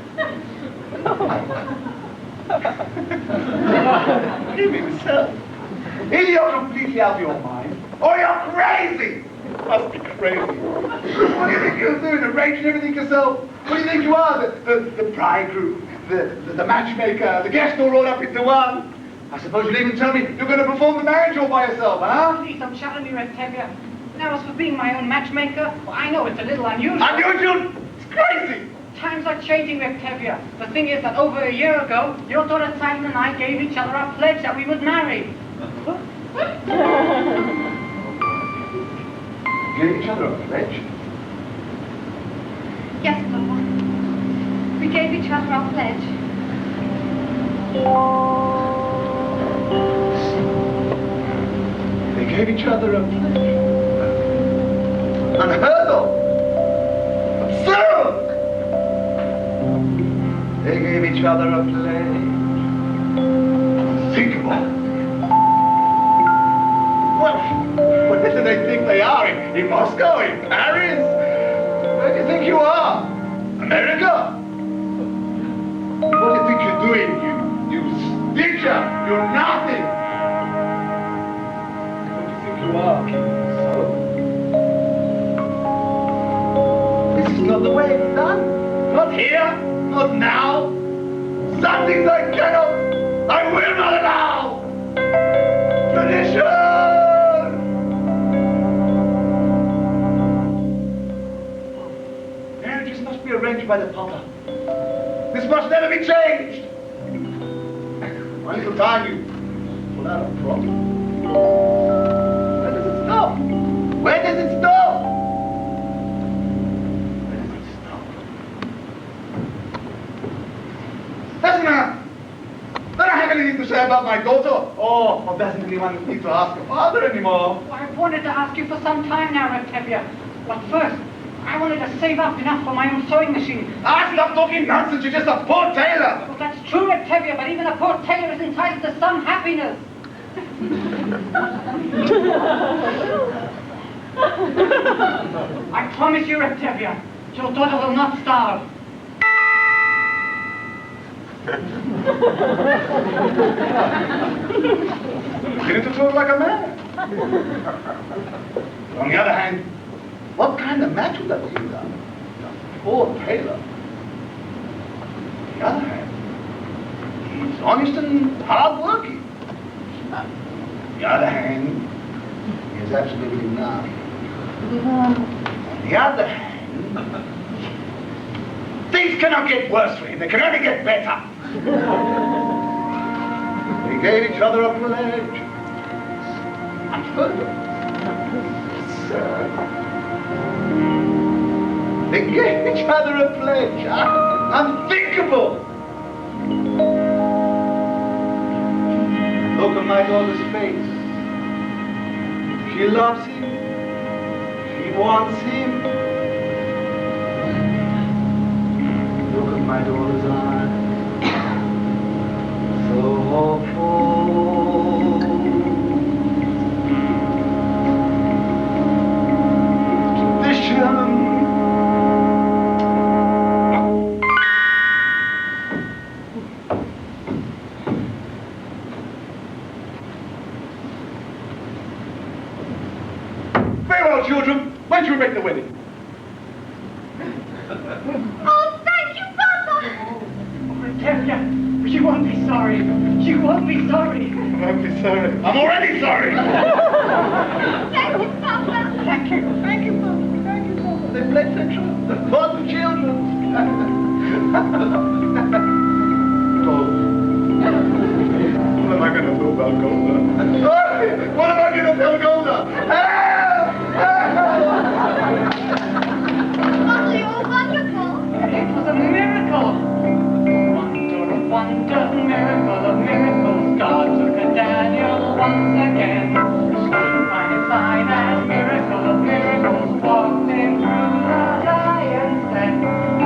What do you mean, yourself? Either you're completely out of your mind, or you're crazy! You must be crazy. What do you think you're doing? Arranging everything yourself? What do you think you are? The bridegroom, the matchmaker, the guest all rolled up into one? I suppose you'll even tell me you're going to perform the marriage all by yourself, huh? Please don't shadow me, Red Tevye. Now, as for being my own matchmaker, well, I know it's a little unusual. Unusual? It's crazy! Times are changing, Red Tevye. The thing is that over a year ago, your daughter Simon and I gave each other a pledge that we would marry. Give each other a pledge? Yes, Papa. We gave each other our pledge. They gave each other a pledge. Unheard of! Absurd! They gave each other a pledge. Unthinkable. Well, where do they think they are? In Moscow? In Paris? Where do you think you are? America? What do you think you're doing? You stitcher! You're nothing! What do you think you are? This is not the way it's done. Not here, not now. Some things I cannot, I will not allow. Tradition! Marriages must be arranged by the Papa. This must never be changed. One little time you pull out a problem. When does it stop? When does it stop? Doesn't matter. I don't have anything to say about my daughter. Or doesn't anyone need to ask her father anymore? I've wanted to ask you for some time now, Octavia. But first, I wanted to save up enough for my own sewing machine. Stop talking nonsense. You're just a poor tailor. Well, that's true, Octavia, but even a poor tailor is entitled to some happiness. I promise you, Octavia, your daughter will not starve. Beginning to talk like a man. On the other hand, what kind of match would that be done? Poor tailor. On the other hand, he's honest and hard-working. On the other hand, he has absolutely none. On the other hand, things cannot get worse for him. They can only get better. They gave each other a pledge. Unheard of. Sir. They gave each other a pledge. Unthinkable. Look at my daughter's face. She loves him. She wants him. Look at my daughter's eyes. So hopeful. Tradition. Farewell, children. When do you make the wedding? Oh, thank you, Papa! Octavia, you won't be sorry. You won't be sorry. I won't be sorry. I'm already sorry. Thank you, Papa! Thank you. Thank you, Papa. Thank you, Papa. They pledged their trust. The fond children. Gold. What am I going to do about Golda? What am I going to tell Golda? Uncle, you're wonderful! It was a miracle. Wonder of wonders, miracle of miracles. God took a Daniel once again. Stood by his side as miracle of miracles. Walked him through the lion's den.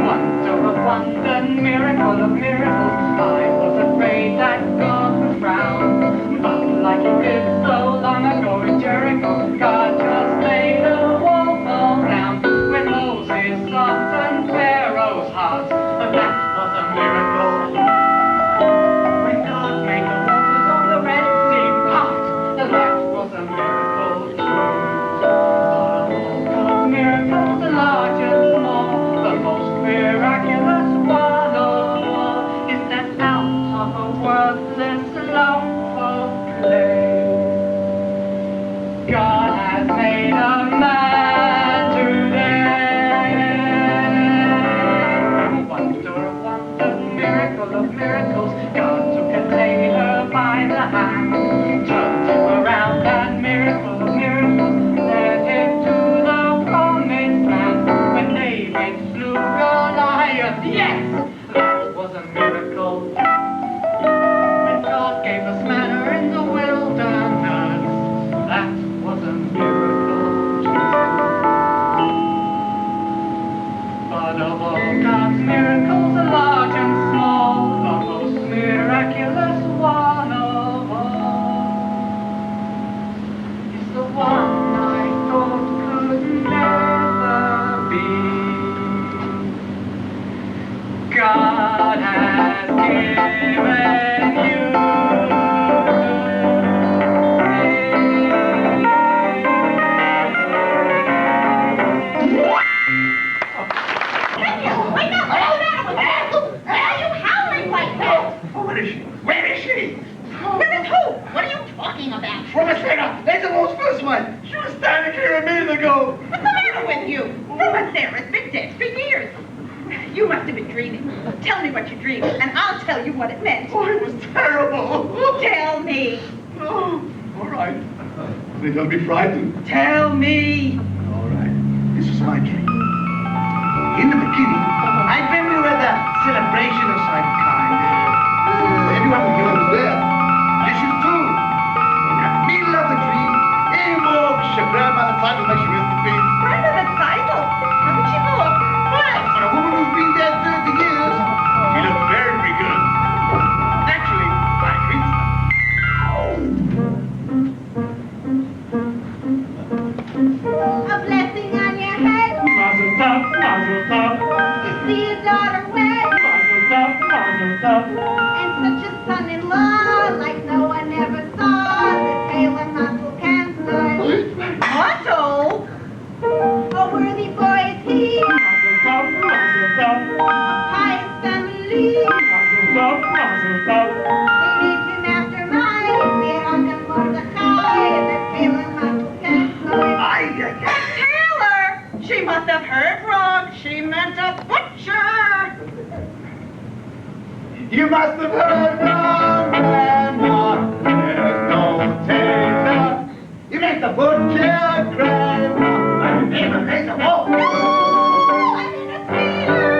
Wonder of wonders, miracle of miracles. I was afraid that God was round. But like he did so long ago in Jericho, God just made a wall fall down. When Moses softened Pharaoh's heart, that was a miracle. When God made the waters of the Red Sea part, that was a miracle too. But of all God's miracles, large and small, the most miraculous one of all is that out of a worthless lump of clay, God has Sarah, that's the most first one. She was standing here a minute ago. What's the matter with you? Mama Sarah's been dead for years. You must have been dreaming. Tell me what you dreamed, and I'll tell you what it meant. Oh, it was terrible. Tell me. Oh, all right. Please don't be frightened. Tell me. All right. This is my dream. In the beginning, I dreamt we were at a celebration of some kind. Everyone here was there. Yes, you too. In the middle of the dream, she grabbed by the title like she missed the beat. Right by the title? How did she look? What? For a woman who's been dead 30 years, she looked very good. Naturally, by Greece. A blessing on your head. Mazel tov, mazel tov. You see your daughter wed. Mazel tov, mazel tov. And such a son-in-law like no one ever saw. The tailor muscle counselor. Otto? A worthy boy is he. Mazel tov, mazel tov. A pious family. Mazel tov, mazel tov. We need him after mine. We are the Mordecai. The tailor muscle counselor. Taylor! She must have heard wrong. She meant a butcher. You must have heard wrong, Grandma. There's no tailor. You make the butcher, Grandma. I never made the wall. No, I mean a tailor.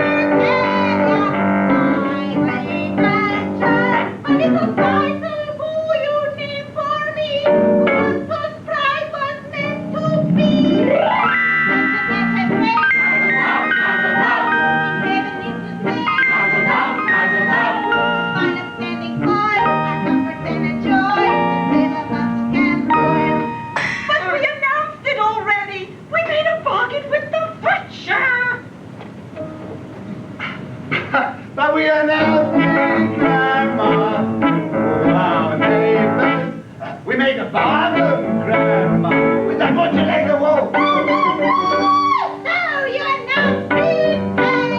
My grandchild. A little title who you name for me. Whose bride was meant to be. But we announced it already. We made a bargain with the butcher. But we announced it, Grandma. To our neighbors. We made a bargain, Grandma, with the butcher like the wolf. So you announced it, and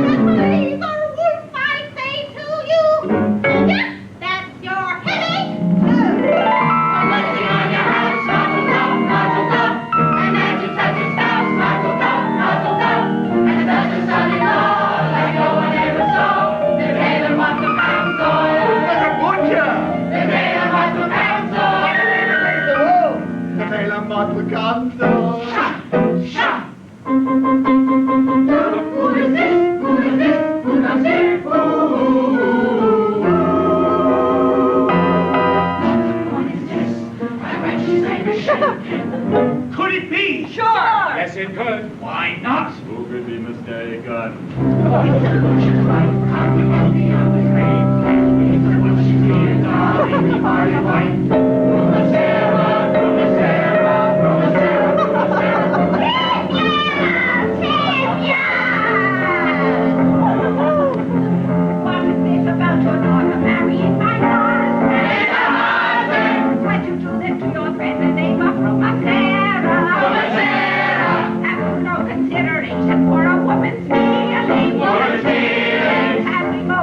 the police or wolf, I say to you, yes, that's your headache too. A blessing on your house, mazel tov, mazel tov. And as you touch his spouse, mazel tov, mazel tov. And it doesn't son-in-law like no one ever saw. The tailor wants to pound soil. The butcher. The tailor wants to pound soil. The wolf. The tailor must come so. Shah! Who is this? Who is this? Who comes here? Who? What is this? My righteous name is shaken. Could it be? Sure. Yes, it could. Why not? Who could be mistaken? It's the butcher's wife, carving on the other grave. It's the butcher's dear darling, party wife. From Sarah, from Sarah, from Sarah, from Sarah. What is this about your daughter marrying my husband? Why'd you do this to your friend and neighbor from a Sarah? Have you no consideration for a woman's feelings? Woman's feelings. Have we more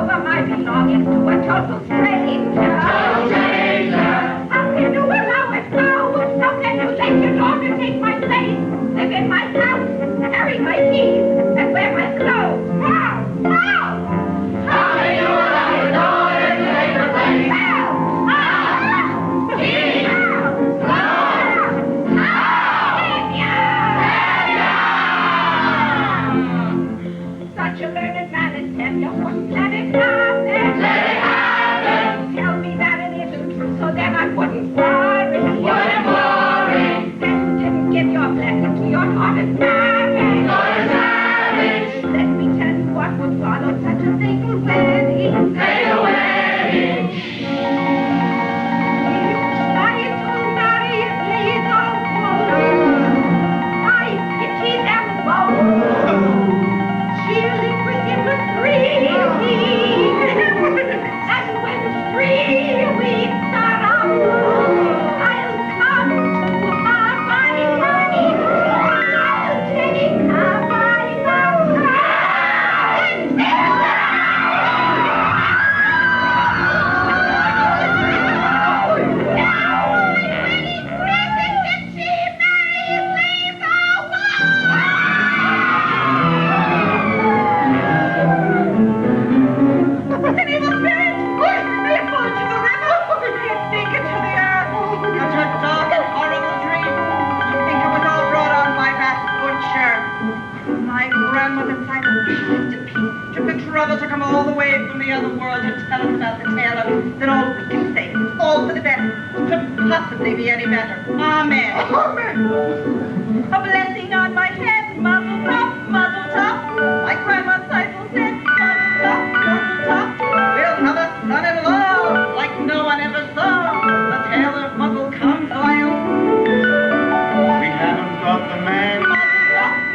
of the world to tell us about the tailor, then all we can say is all for the best. Couldn't possibly be any better. Amen. Amen. A blessing on my head, muzzle top. Like Grandma Seifel said, muzzle top. We'll have a son-in-law like no one ever saw. The tailor muzzle comes oil. We haven't got the man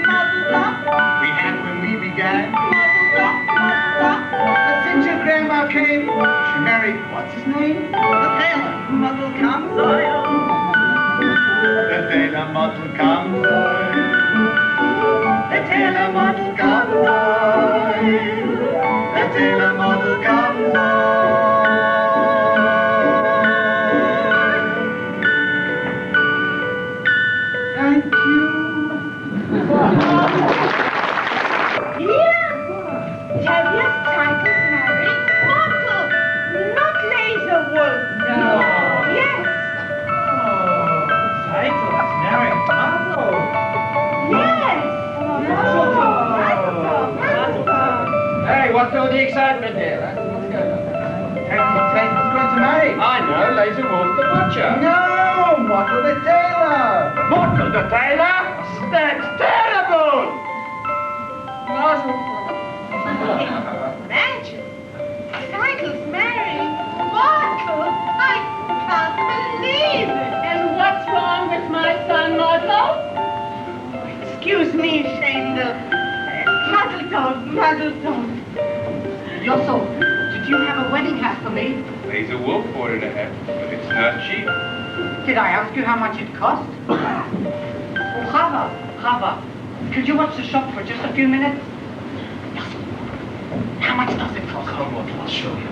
Muzzle top. we had when we began. Muzzle top. But since your grandma came, she married, what's his name? The tailor muzzle comes oil. The tailor muzzle comes oil. The tailor muzzle comes oil. The tailor muzzle comes oil. Thank you. Here, tell your title, Mary. Muzzle, not laser wolf. No. Yes, Titles, Mary, muzzle. yes. Hey, what's all the excitement here? What's going on? Title's going to marry. I know, Laser Wolf the Butcher. No, Mottle the tailor. Mortal the Tailor? That's terrible! Imagine, titles, Mary. Muzzle, I can't believe it. And what's wrong with my son, Muzzle? Excuse me, Shandel. Mazel tov. Yosso, did you have a wedding hat for me? Laser Wolf ordered a hat, but it's not cheap. Did I ask you how much it cost? Oh, Hava, could you watch the shop for just a few minutes? How much does it cost? Come on, I'll show you.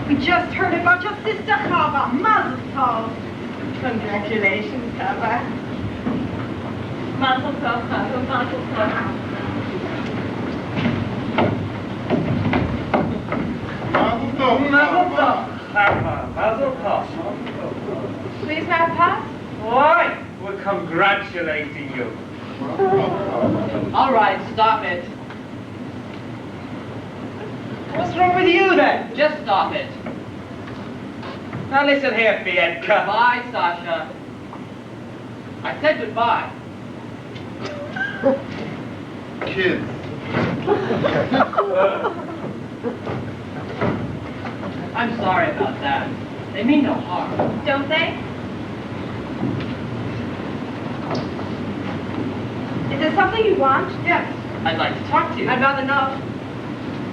We just heard about your sister Chava. Mazel tov. Congratulations, Chava. Mazel tov, Chava, mazel tov. Mazel tov. Please, may I pass? Why? We're congratulating you. All right, stop it. What's wrong with you then? Just stop it. Now listen here, Biedka. Bye, Sasha. I said goodbye. Kids. I'm sorry about that. They mean no harm. Don't they? Is there something you want? Yes, I'd like to talk to you. I'd rather not.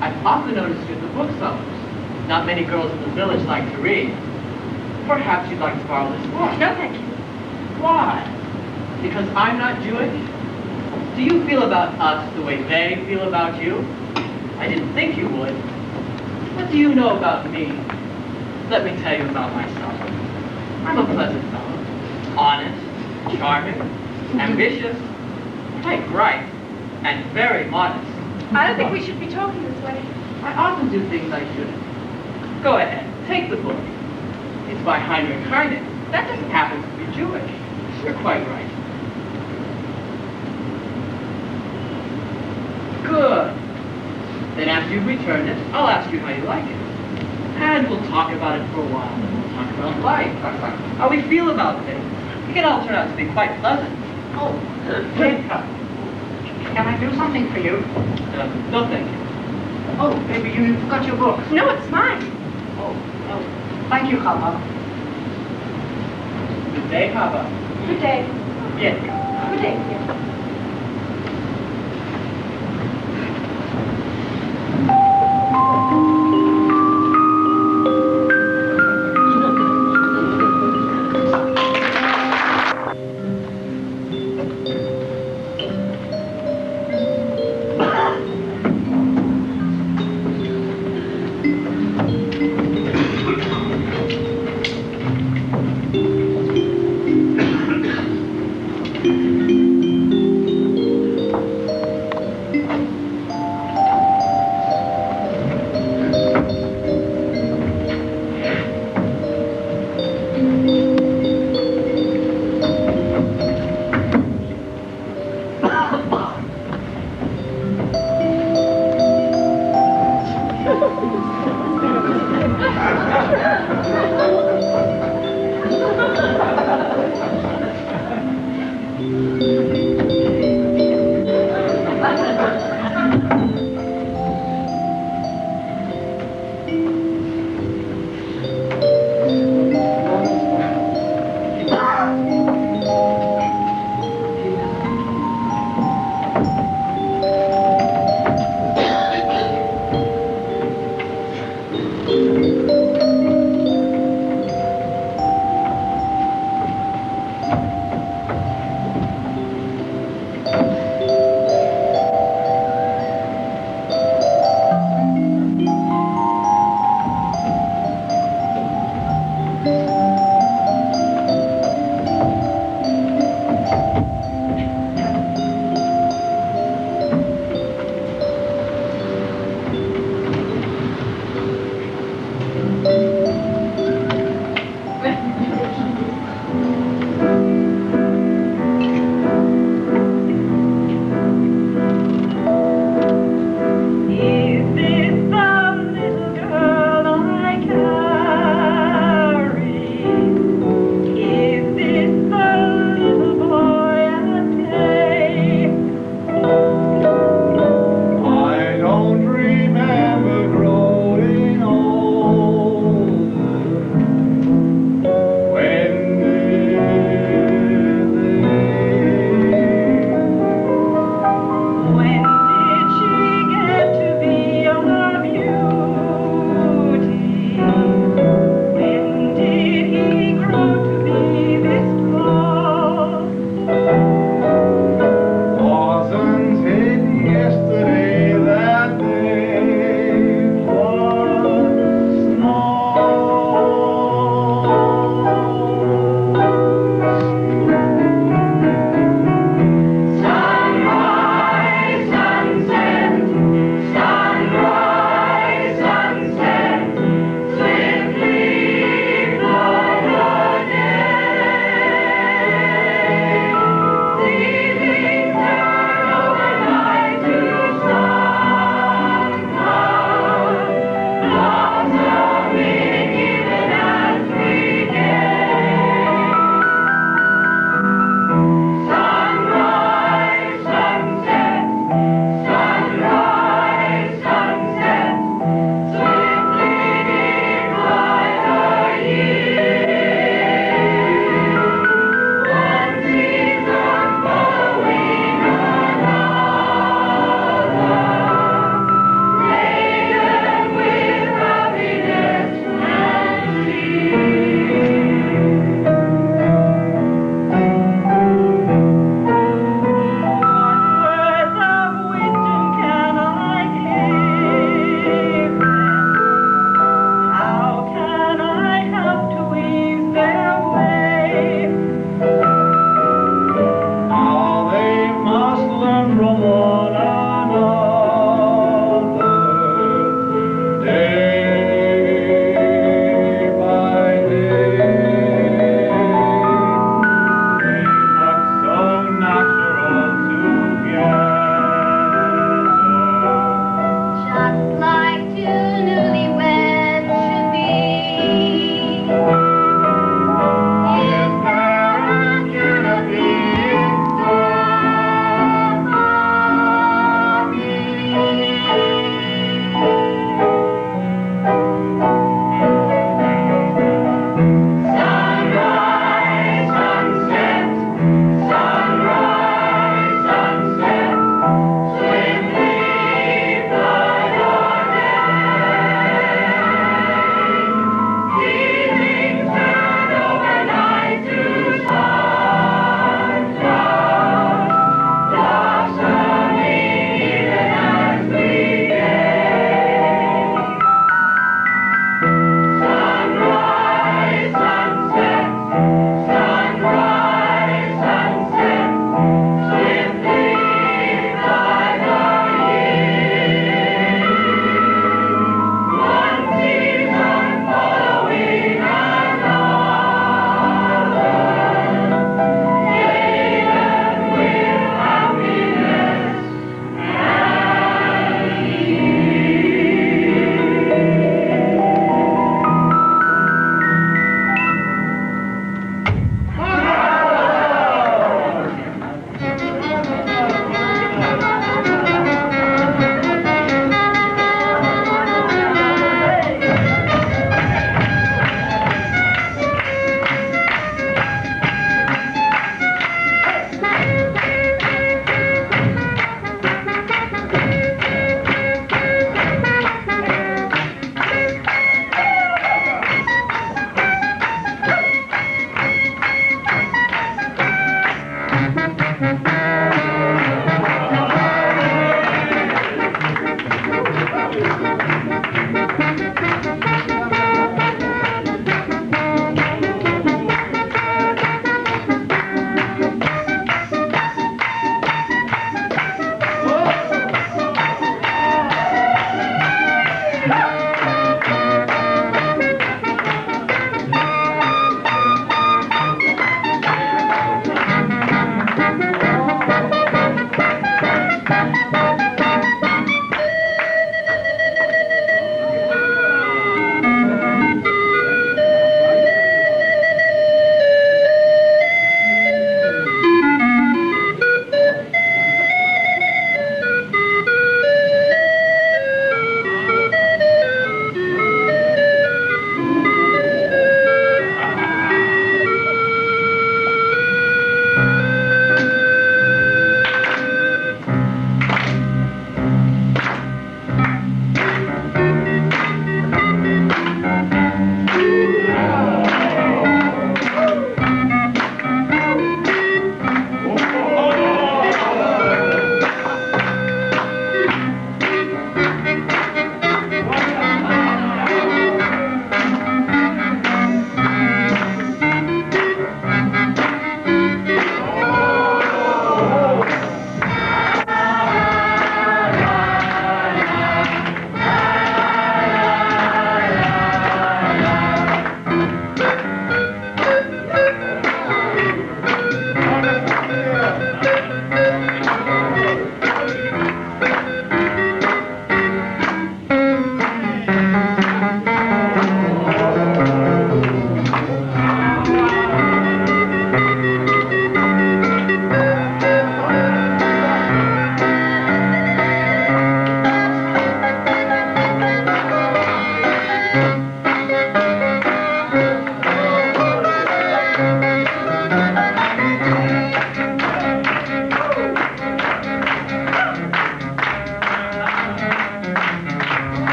I've often noticed you at the booksellers. Not many girls in the village like to read. Perhaps you'd like to borrow this book. No, thank you. Why? Because I'm not Jewish? Do you feel about us the way they feel about you? I didn't think you would. What do you know about me? Let me tell you about myself. I'm a pleasant fellow. Honest, charming, ambitious, quite bright, and very modest. I don't think we should be talking this way. I often do things I shouldn't. Go ahead, take the book. It's by Heinrich Heine. That doesn't happen to be Jewish. You're quite right. Good. Then after you've returned it, I'll ask you how you like it. And we'll talk about it for a while, and we'll talk about life, how we feel about things. It can all turn out to be quite pleasant. Oh, Peter, can I do something for you? No thank you. Oh, baby, you forgot your book. No, it's mine. Oh, thank you, Hava. Good day, Hava. Good day. Yes. Good day, dear.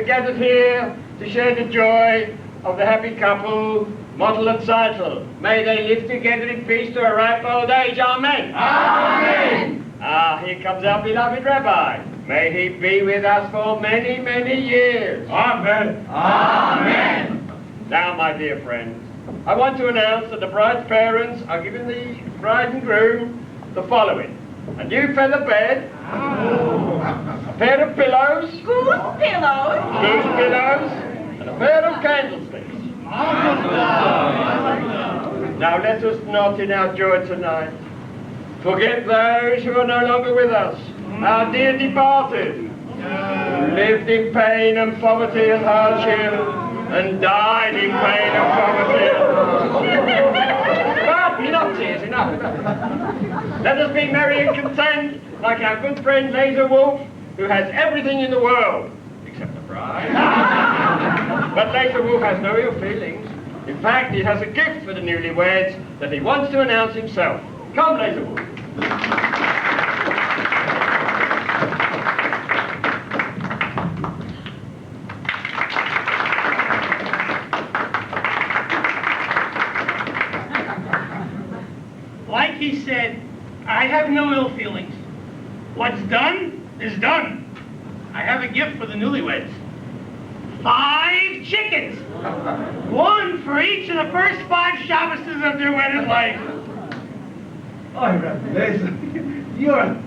we're gathered here to share the joy of the happy couple, Mottle and Seitel. May they live together in peace to a ripe old age. Amen. Amen. Ah, here comes our beloved Rabbi. May he be with us for many, many years. Amen. Amen. Now, my dear friends, I want to announce that the bride's parents are giving the bride and groom the following: a new feather bed, a pair of pillows, Goose pillows. goose pillows, and a pair of candlesticks. Now let us not in our joy tonight forget those who are no longer with us, our dear departed, who lived in pain and poverty and hardship, and died in pain and poverty and hardship. But enough tears, enough. Let us be merry and content, like our good friend Laser Wolf, who has everything in the world, except the bride. But Laser Wolf has no ill feelings. In fact, he has a gift for the newlyweds that he wants to announce himself. Come, Laser Wolf. Like he said, I have no ill feelings. What's done is done. I have a gift for the newlyweds. 5 chickens. 1 for each of the first 5 Shabbases of their wedded life. Oh, Rabbi Laser, you're a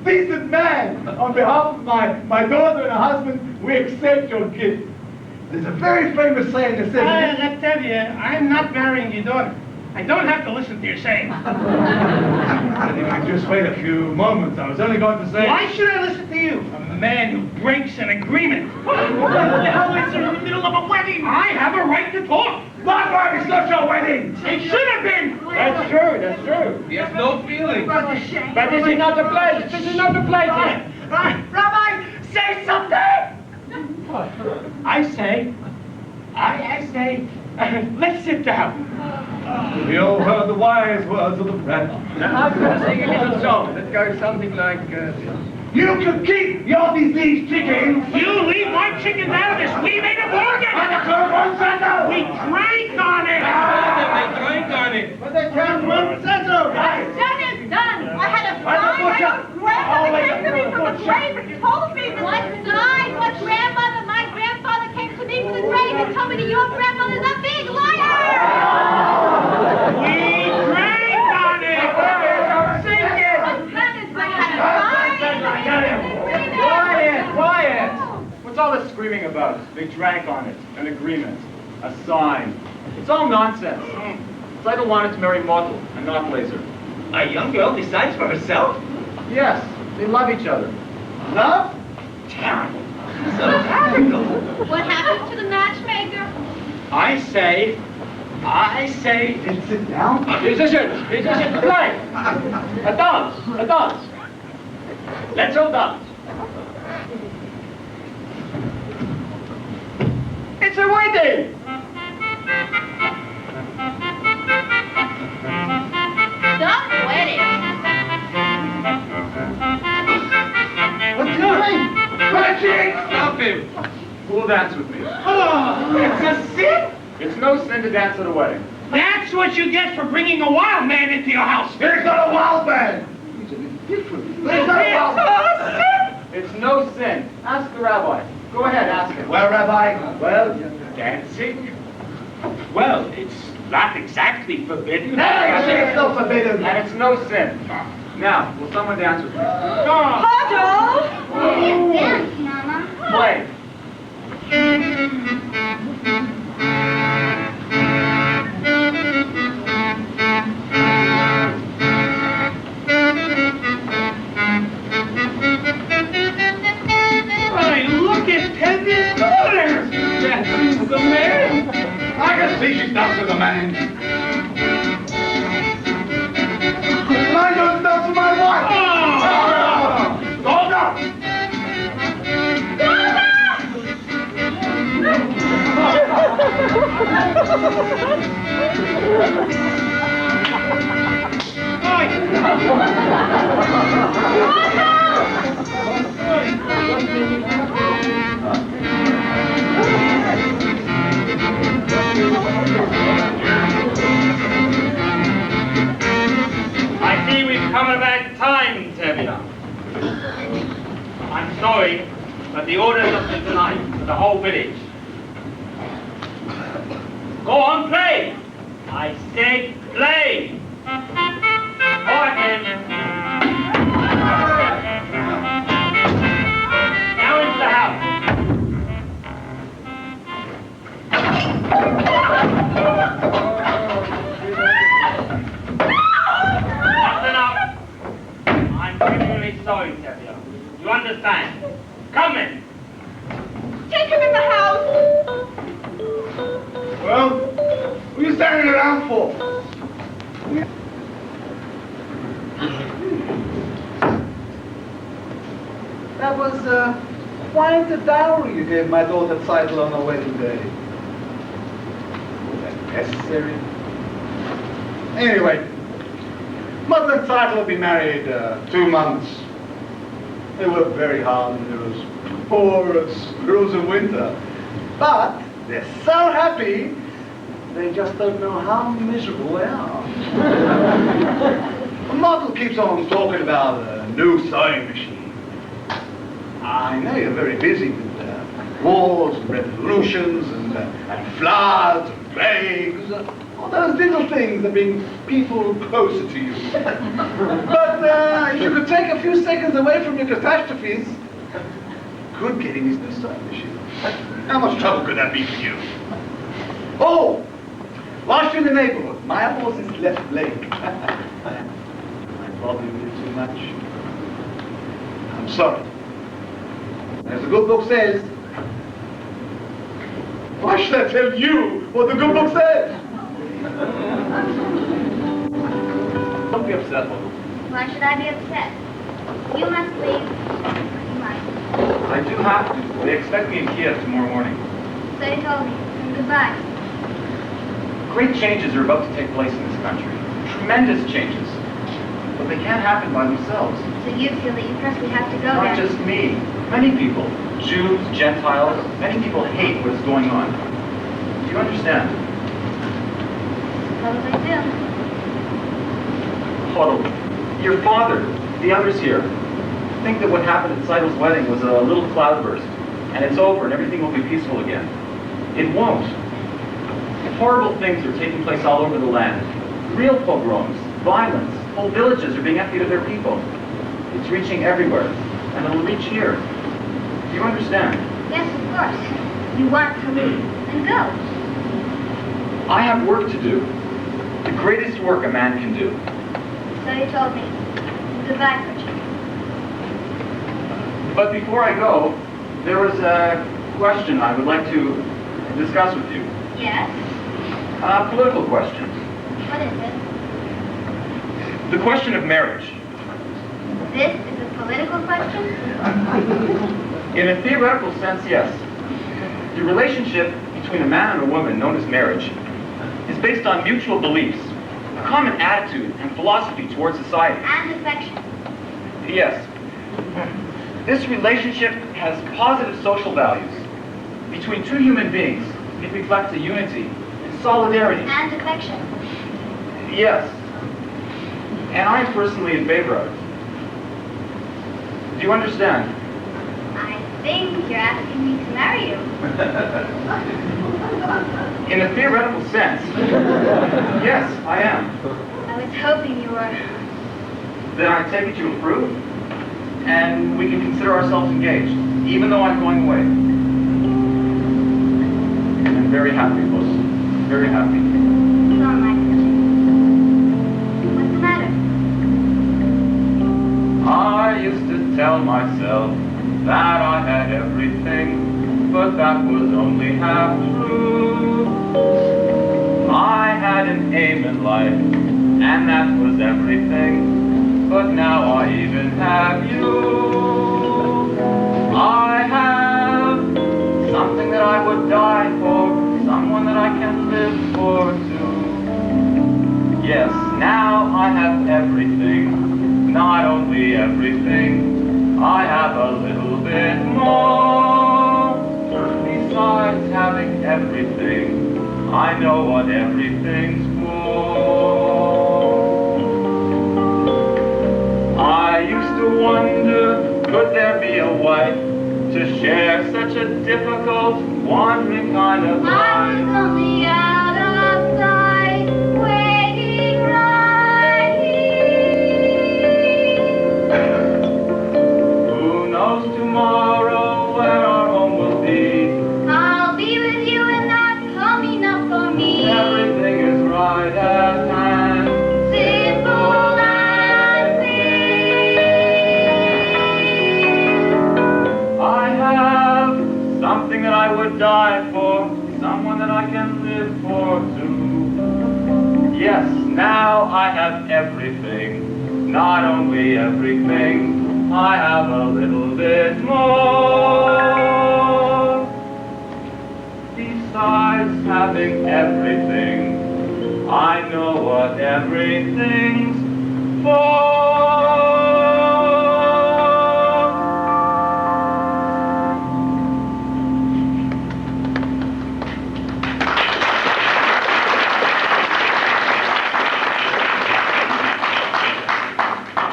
decent man. On behalf of my daughter and her husband, we accept your gift. There's a very famous saying that says... I tell you, I'm not marrying your daughter. I don't have to listen to your saying. If you could just wait a few moments, I was only going to say... Why should I listen to you? A man who breaks an agreement. What the hell is in the middle of a wedding? I have a right to talk. My wedding is not your wedding! It should have been. That's true, that's true. He has no feelings. But this is not the place. This is not the place here. Rabbi, say something. I say, let's sit down. We all heard the wise words of the prophet. Now I'm going to sing a little song that goes something like this. You can keep your diseased chickens. You leave my chickens out of this. We made a bargain. We drank on it. They drank on it. But they can't run center. What's done is done. I had a fine grandmother came to me from the grave and told me what's done. What grandmother? My grandfather came to me from the grave and told me that your grandmother's a big liar. We drank on it. Sing it. What's done is I had a Quiet, quiet! What's all this screaming about? They drank on it. An agreement. A sign. It's all nonsense. Seidel wanted to marry Mottle and not Laser. A young girl decides for herself? Yes, they love each other. Love? Terrible. So terrible. What happened to the matchmaker? I say, Then sit down. Musicians, play! A dance! Let's all dance. It's a wedding! Stop wedding. What's doing? Magic! Stop him! Who'll dance with me? oh, it's a sin? It's no sin to dance at a wedding. That's what you get for bringing a wild man into your house. He's not a wild man. He's a little different. He's not a wild man. It's no sin. Ask the rabbi. Go ahead, ask him. Well, Rabbi, Well, dancing? Well, it's not exactly forbidden. it's not forbidden. And it's no sin. Now, will someone dance with me? Huddle! Dance, Mama. Play. Why, look at Teddy's daughter. That's the man. I can see she's dancing with a man. And I don't dance with my wife. Hold up! I see we've come about time, Tevye. I'm sorry, but the orders of tonight for the whole village. Go on, play! I said play! All right, then. Now into the house. Listen up. I'm genuinely sorry, Tevye. You understand? Come in. Take him in the house. Well, what are you standing around for? That was quite a dowry you gave my daughter Seidel on her wedding day. Was that necessary? Anyway, Mother and Seidel have been married 2 months. They work very hard and they're as poor as squirrels in winter. But they're so happy, they just don't know how miserable they are. Mother keeps on talking about a new sewing machine. I know you're very busy with wars and revolutions and floods and plagues. All those little things that bring people closer to you. But if you could take a few seconds away from your catastrophes, could getting this new sewing machine. How much trouble could that be for you? Oh, whilst you're in the neighborhood, my horse's left leg. I probably did too much. I'm sorry. As the good book says, why should I tell you what the good book says? Don't be upset, Mother. Why should I be upset? You must leave. You must. I do have to. They expect me in Kiev tomorrow morning. So you told me. Goodbye. Great changes are about to take place in this country. Tremendous changes. But they can't happen by themselves. So you feel that you personally have to go Not there? just me. Many people. Jews, Gentiles. Many people hate what is going on. Do you understand? Suppose I do. Huddle. Your father, the others here, think that what happened at Seidel's wedding was a little cloudburst, and it's over and everything will be peaceful again. It won't. Horrible things are taking place all over the land. Real pogroms, violence, whole villages are being emptied of their people. It's reaching everywhere, and it'll reach here. Do you understand? Yes, of course. You want to leave and go. I have work to do. The greatest work a man can do. So you told me. Goodbye, Richard. But before I go, there was a question I would like to discuss with you. Yes? A political question. What is it? The question of marriage. This is a political question? In a theoretical sense, yes. The relationship between a man and a woman, known as marriage, is based on mutual beliefs, a common attitude and philosophy towards society. And affection. Yes. This relationship has positive social values. Between two human beings, it reflects a unity and solidarity. And affection. Yes. And I am personally in favor of it. Do you understand? I think you're asking me to marry you. In a theoretical sense, yes, I am. I was hoping you were. Then I take it you approve, and we can consider ourselves engaged, even though I'm going away. I'm very happy, Puss. Very happy. You don't like it. What's the matter? I used to tell myself that I had everything, but that was only half true. I had an aim in life, and that was everything, but now I even have you. I have something that I would die for, someone that I can live for too. Yes, now I have everything, not only everything, I have a little bit more. Besides having everything, I know what everything's full. I used to wonder, could there be a wife to share such a difficult, wandering kind of I life? was only out of sight, waiting right here. Who knows tomorrow where our home will be? I'll be with you and that's home enough for me. Everything is right at hand. Simple and clear. I have something that I would die for, someone that I can live for too. Yes, now I have everything, not only everything, I have a little bit more. Besides having everything, I know what everything's for.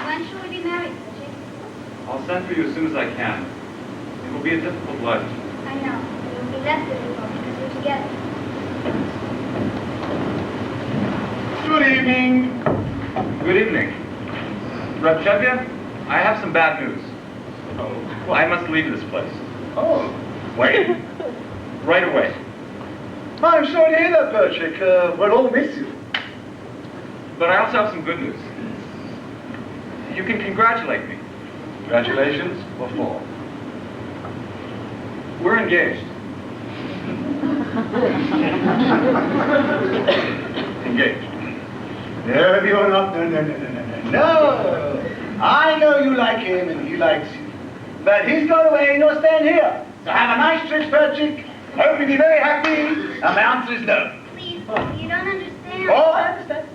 When shall we be married, Bridget? I'll send for you as soon as I can. It will be a difficult life. I know. It will be less difficult because we're together. Good evening. Good evening. Repchevia, I have some bad news. Oh. Well, I must leave this place. Oh. Wait. Right away. I'm sorry to hear that, Berchick. We'll all miss you. But I also have some good news. You can congratulate me. Congratulations. What for? We're engaged. Engaged. No, you're not. No. I know you like him and he likes you. But he's gone away and you'll stand here. So have a nice trip, Berchick. Hope you'll be very happy. And my answer is no. Please, you don't understand. Oh, I understand.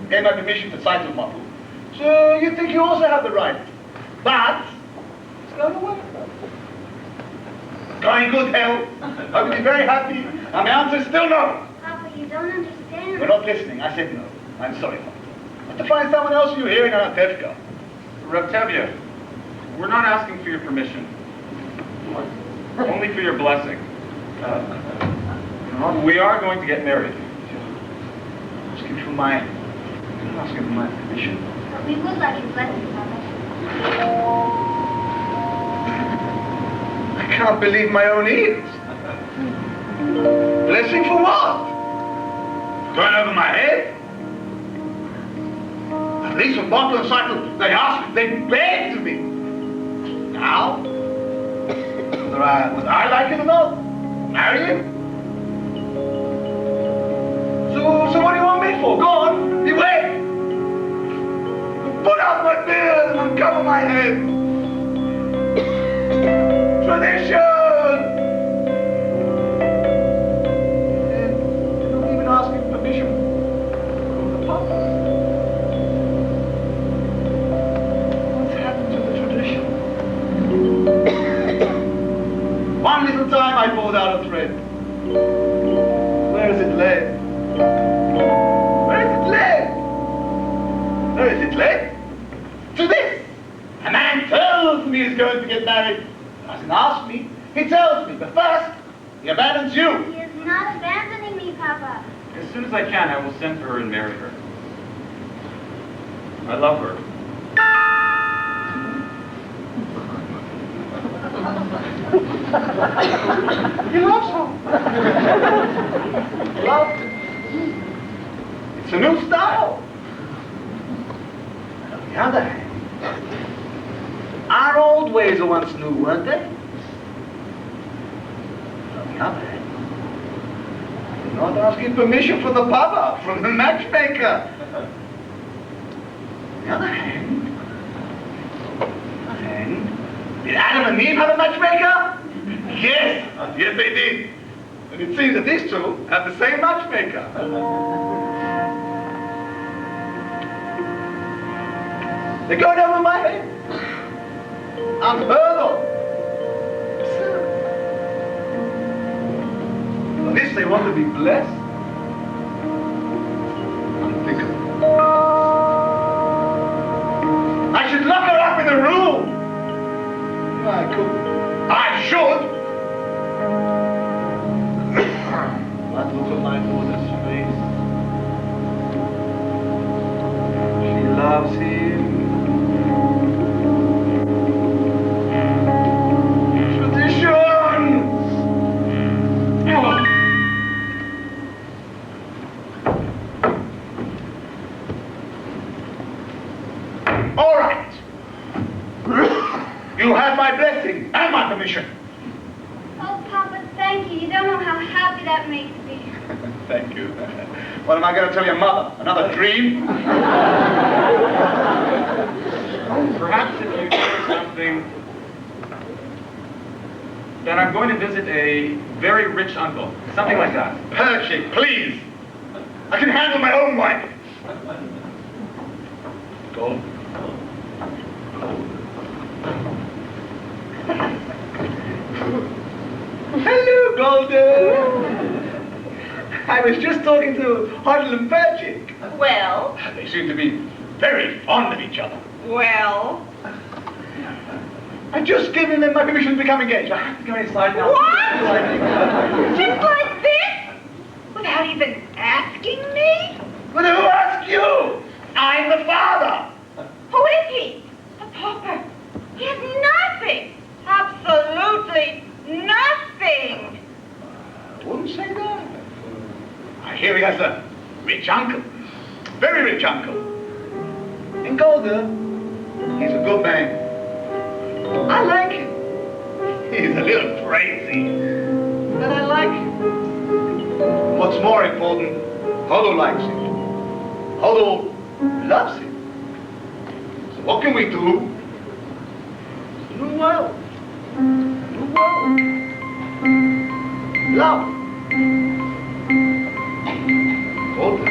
Gave my permission to sign the model. So you think you also have the right. But it's going away. Going good health. I will be very happy. And my answer is still no. Papa, you don't understand. You're not listening. I said no. I'm sorry. I have to find someone else you hearing on a deaf guy. Reptevia, we're not asking for your permission. Only for your blessing. We are going to get married. Asking for my permission. But we would like your blessing, Papa. I can't believe my own ears. Blessing for what? Going over my head? At least when Bottle and Cycle, they asked, they begged me. Now, whether I like it or not, marry him. So what do you want me for? Go on, be away. Put out my beard and uncover my head. Tradition! They don't even ask me permission from the Papa. What's happened to the tradition? One little time I pulled out a thread. Where is it led? Where is it led? Where is it led? To this! A man tells me he's going to get married. Doesn't ask me. He tells me. But first, he abandons you. He is not abandoning me, Papa. As soon as I can, I will send for her and marry her. I love her. He loves her. Love. It's a new style. On the other hand, our old ways are once new, weren't they? On the other hand, you're not asking permission from the Papa, from the matchmaker. On the other hand, did Adam and Eve have a matchmaker? Yes, yes they did. And it seems that these two have the same matchmaker. They're going over my head. Unheard of. At least they want to be blessed. I could. I should. But look at my daughter's face. She loves him. Tradition! All right. You have my blessing and my permission. Oh, Papa, thank you. You don't know how happy that makes me. Thank you. What am I going to tell your mother? Another dream? Perhaps if you do something... Then I'm going to visit a very rich uncle. Something like that. Perchik, please. I can handle my own wife. Go. Hello, Golden. I was just talking to Hoddle and Perchik. Well? They seem to be very fond of each other. Well? I've just given them my permission to become engaged. I have to go inside now. What? Just like this? Without even asking me? But who asked you? I'm the father. Who is he? A pauper. He has nothing. Absolutely nothing. I wouldn't say that. I hear he has a rich uncle. Very rich uncle. In Golda, he's a good man. I like him. He's a little crazy, but I like him. What's more important, Hodo likes him. Hodo loves him. So what can we do? Do well. Do well. Love. Hodo.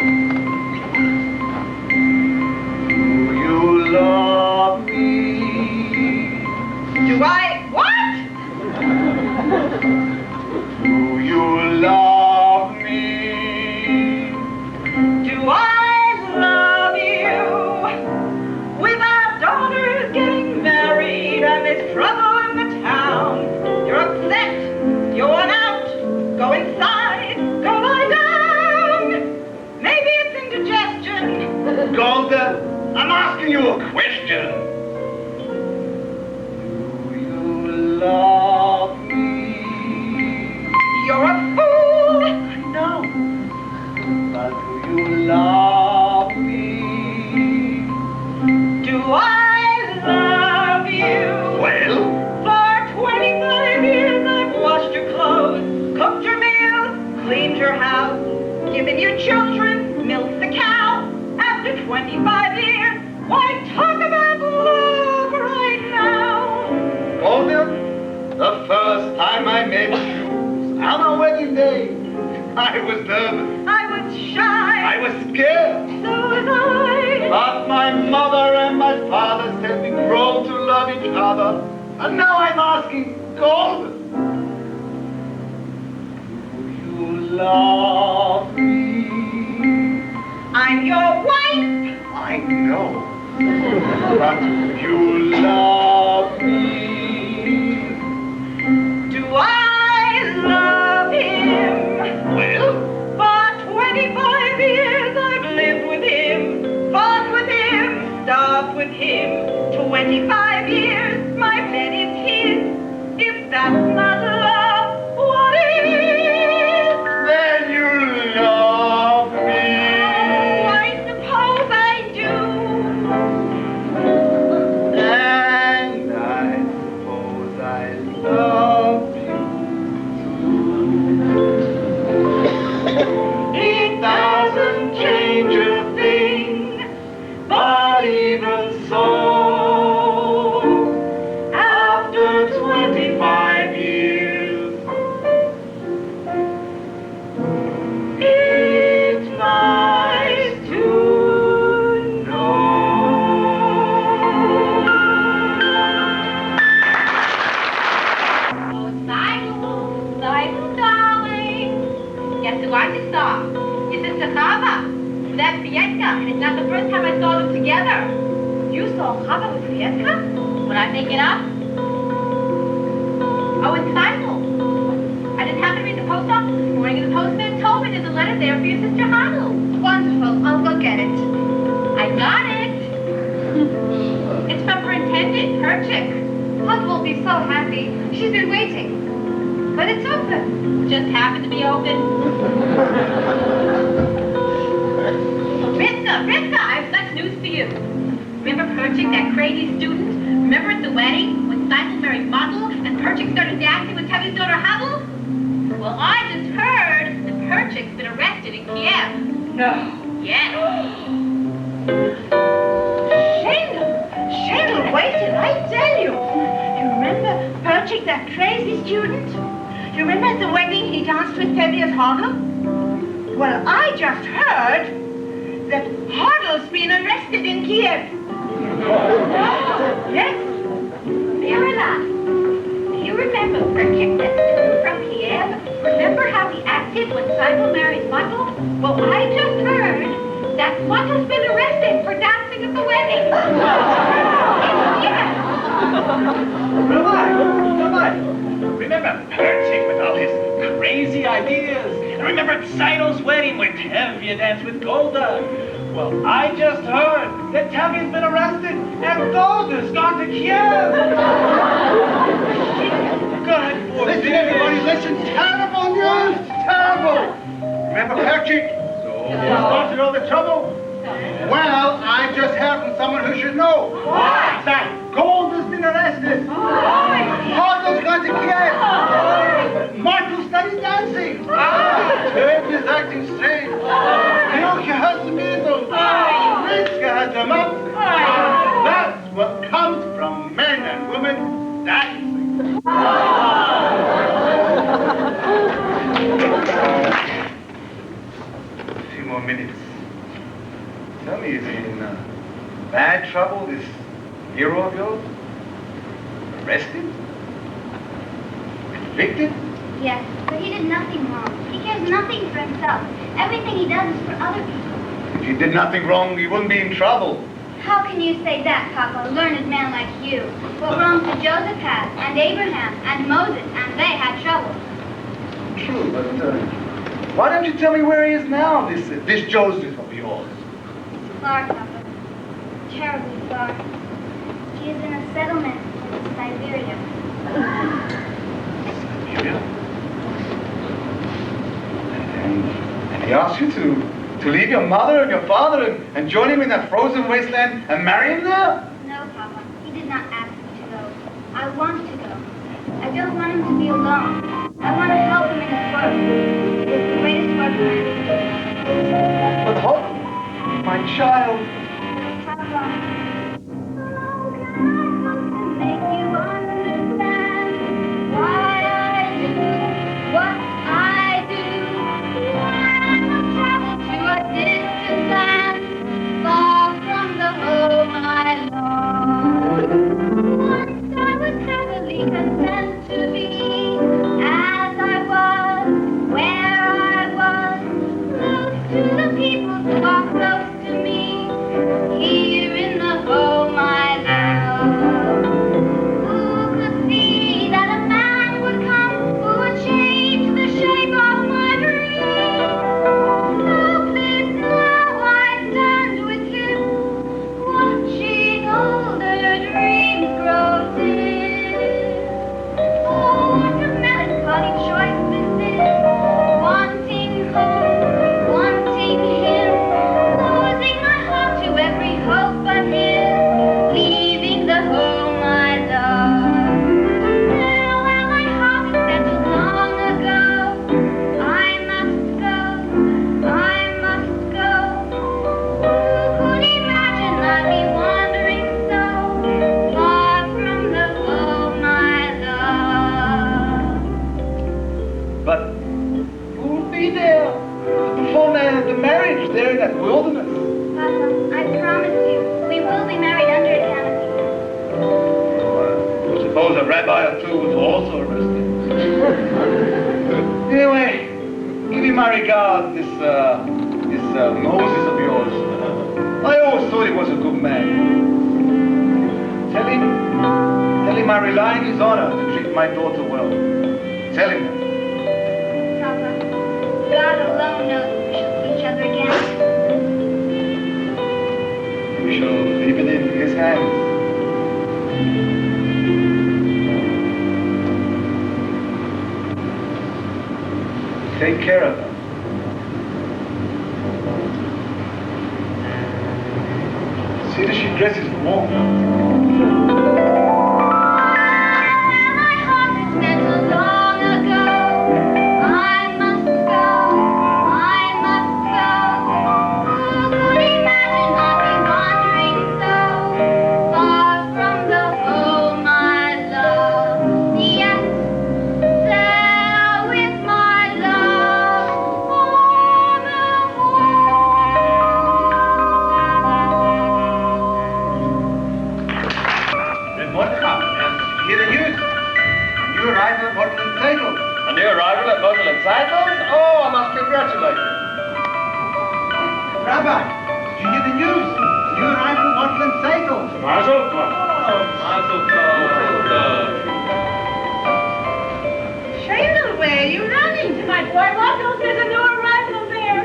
Do you love me? Do I what? Do you love me? Do I love you? With our daughters getting married and there's trouble in the town. You're upset. You're worn out. Go inside. Go lie down. Maybe it's indigestion. Golda, I'm asking you a question. Love me. You're a fool. I know. But do you love me? Do I love you? Well? For 25 years I've washed your clothes, cooked your meals, cleaned your house, given you children, milked the cow. After 25 years, why talk about love right now? Golda, the first time I met you, on our wedding day, I was nervous. I was shy. I was scared. So was I. But my mother and my father said we grow to love each other. And now I'm asking, Golda, do you love me? I'm your wife. I know. But do you love me? Do I love him? Well? For 25 years I've lived with him, fought with him, starved with him. 25 years my bed is his. If that's not love, what is? Then you love me. Oh, I suppose I do. And I suppose I love you. It doesn't change a thing, but even so, after 25 years, it's nice to know. Oh, Sidle, darling. Guess who I just saw? Your sister Haifa. With that Fiesta, and it's not the first time I saw them together. You saw Haifa with Fiesta? Would I make it up? Oh, it's Seidel. I just happened to read the post office this morning, and the postman told me there's a letter there for your sister Hadel. Wonderful. I'll go get it. I got it. It's from her intended, her chick. Pug will be so happy. She's been waiting. But it's open. Just happened to be open. Rivka, I have such news for you. Remember Perchik, that crazy student? Remember at the wedding when Seidel married Model and Perchik started dancing with Tevi's daughter Hadel? Well, I just heard that Perchik's been arrested in Kiev. No. Yes. Shandel, wait till I tell you. You remember Perchik, that crazy student? You remember at the wedding he danced with Teddy as Hadel? Well, I just heard that Hadel's been arrested in Kiev. Yes? Mirala, do you remember Perchik, that student from Kiev? Remember how he acted when Seidel married Model? Well, I just heard that Model's been arrested for dancing at the wedding. Yes. Relax. Remember Perchik with all his crazy ideas? And remember Seidel's wedding when Tevye danced with Golda? Well, I just heard that Tevye's been arrested and Golda's gone to Kiev. God, Listen, everybody, listen. Terrible news. Terrible. Remember Perchik? So, he started all the trouble? Well, I just heard from someone who should know. What? That Golda's been arrested. Hadel's gone to Kiev. Michael studies dancing. Tevye's acting strange. Ilka has the middle. Rizka has the mouth. That's what comes from men and women dancing. A few more minutes. Tell me, is he in bad trouble, this hero of yours? Arrested? Convicted? Yes, but he did nothing wrong. He cares nothing for himself. Everything he does is for other people. If he did nothing wrong, he wouldn't be in trouble. How can you say that, Papa, a learned man like you? What wrongs did Joseph have, and Abraham, and Moses, and they had trouble. True, but why don't you tell me where he is now, this Joseph of yours? Far, Papa. Terribly far. He is in a settlement in Siberia. Siberia? And he asked you to leave your mother and your father and join him in that frozen wasteland and marry him there? No, Papa. He did not ask me to go. I want to go. I don't want him to be alone. I want to help him in his work. It is the greatest work man can do. But hope, my child. Papa, how can I hope to make you understand why I do what I do? Why I must travel to a distant land, far from the home I love. Once I was happily content to be as I was, where I was, close to the people who are close to me, here in the home I love. Who could see that a man would come who would change the shape of my dream? Hopeless now I stand with him, watching older dreams grow dim. Oh, what a melancholy choice this is, wanting home, wanting him, losing my heart to every hope but his, leaving the home I love. Now where my heart was settled long ago, I must go, I must go. Who could imagine I'd be wandering so far from the home I love? But who'll be there before the marriage there in that wilderness? Papa, I promise you, we will be married under a canopy. I suppose a rabbi or two was also arrested. Anyway, give me my regard, this Moses of yours. I always thought he was a good man. Tell him him I rely on his honor to treat my daughter well. Tell him that. Papa, God alone knows if we shall see each other again. We shall leave it in his hands. Take care of her. See that she dresses warm. My heart is meant so long ago. I must go, I must go. Who could imagine I'd be wandering so far from the home I love? Yes, sail with my love on the Then what comes? Hear the news. A new arrival at Portland Cycle. A new arrival at Portland Cycles? Oh, I must congratulate you. Rabbi, did you hear the news? A new arrival at Portland Cycle. Mazel tov. Mazel tov. Shayla, where are you running? To my boy Rocco's, there's a new arrival there.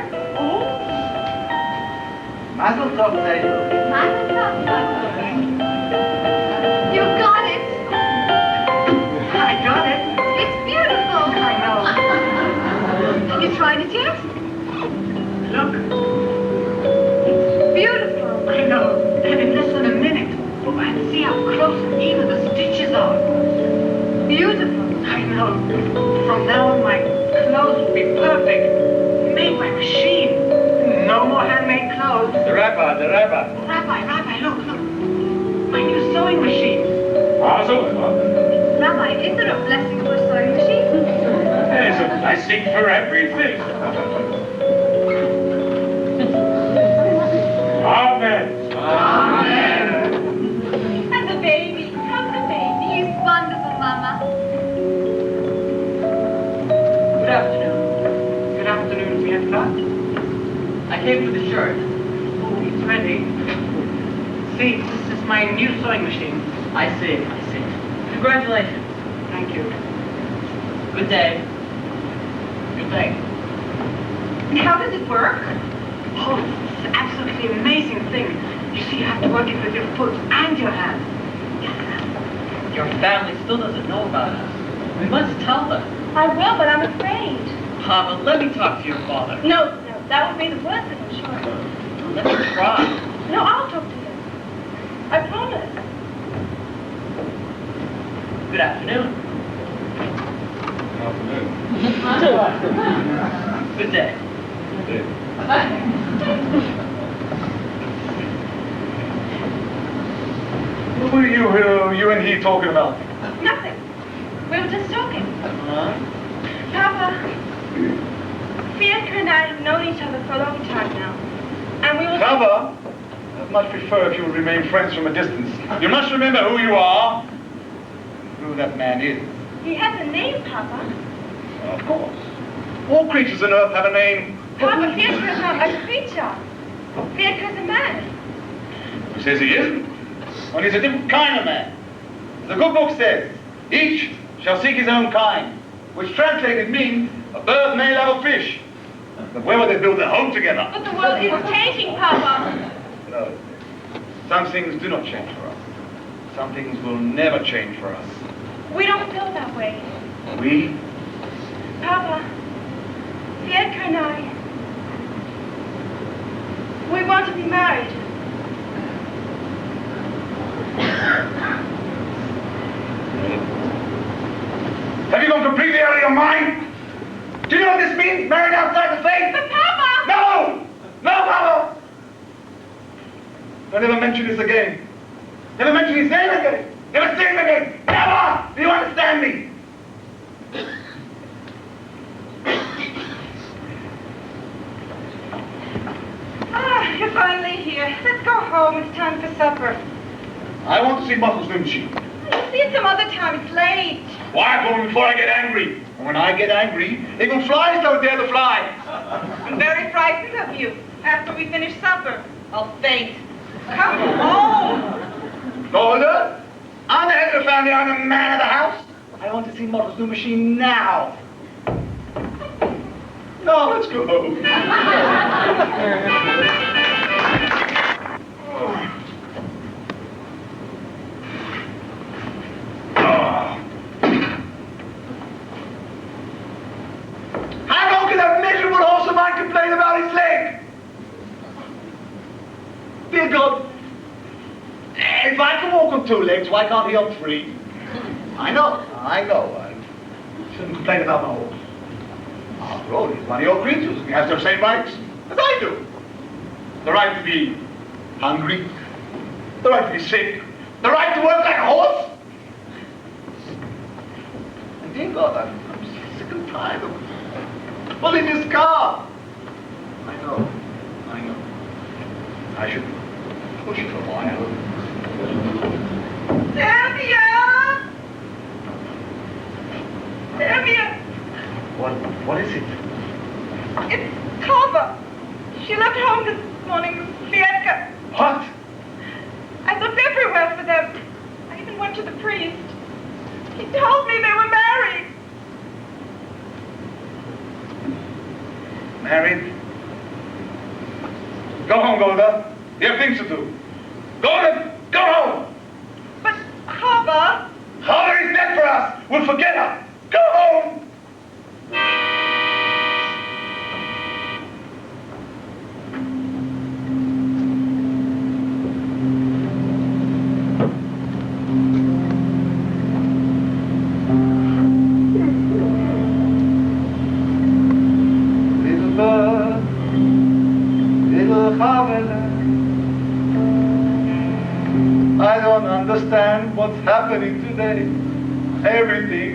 Mazel tov, Cycle. Mazel tov, Papa. You got it. I got it. It's beautiful. I know. Have you tried it yet? Look, It's beautiful. I know. And in less than a minute. Oh, and see how close and even the stitches are. Beautiful. I know. From now on, my clothes will be perfect. Made by machine. No more handmade clothes. The rabbi. Rabbi, look. My new sewing machine. Mazel tov. Rabbi, is there a blessing for a sewing machine? There's a blessing for everything. Amen. Amen. And the baby. How's the baby? He's wonderful, Mama. Good afternoon. Good afternoon, Fiesta. I came for the shirt. Oh, it's ready. See, this is my new sewing machine. I see. Congratulations. Thank you. Good day. Good day. And how does it work? Oh, it's an absolutely amazing thing. You see, you have to work it with your foot and your hand. Your family still doesn't know about us. We must tell them. I will, but I'm afraid. Papa, let me talk to your father. No, that would be the worst of it, sure. Let me try. No, I'll talk to him. I promise. Good afternoon. Good day. What were you and he talking about? Nothing. We were just joking. Huh? Papa, Fiesta and I have known each other for a long time now. And we will... Papa, I'd much prefer if you would remain friends from a distance. You must remember who you are and who that man is. He has a name, Papa. Of course. All creatures on earth have a name. Papa, Fiesta is not a creature. Fiesta is a man. Who says he isn't? Only he's a different kind of man. The good book says, each shall seek his own kind, which translated means a bird may love a fish. But where will they build their home together? But the world is changing, Papa. No. Some things do not change for us. Some things will never change for us. We don't feel that way. We? Papa, Fiesta and I, we want to be married. Have you gone completely out of your mind? Do you know what this means, married outside the faith? But Papa! No! No, Papa! Don't ever mention this again. Never mention his name again. Never say him again. Never! Do you understand me? You're finally here. Let's go home. It's time for supper. I want to see Muffles Moonshee. We'll see it some other time. It's late. Why call him before I get angry? And when I get angry, even flies don't dare to fly. I'm very frightened of you. After we finish supper, I'll faint. Come home. Told her? I'm the head of the family, I'm the man of the house. I want to see Mother's new machine now. No, let's go home. How long can that miserable horse of mine complain about his leg? Dear God, if I can walk on 2 legs, why can't he on 3? I know. I shouldn't complain about my horse. After all, he's one of your creatures. He has the same rights as I do. The right to be hungry, the right to be sick, the right to work like a horse. And dear God, I'm sick and tired of pulling this car. I know. I should push it a while. Sylvia! What is it? It's Haifa. She left home this morning with Lietka. What? I looked everywhere for them. I even went to the priest. He told me they were married. Married? Go home, Golda. You have things to do. Golda, go home! But Haifa... Haifa is dead for us. We'll forget her. Go home! Little bird, little Haifa, I don't understand what's happening today. Everything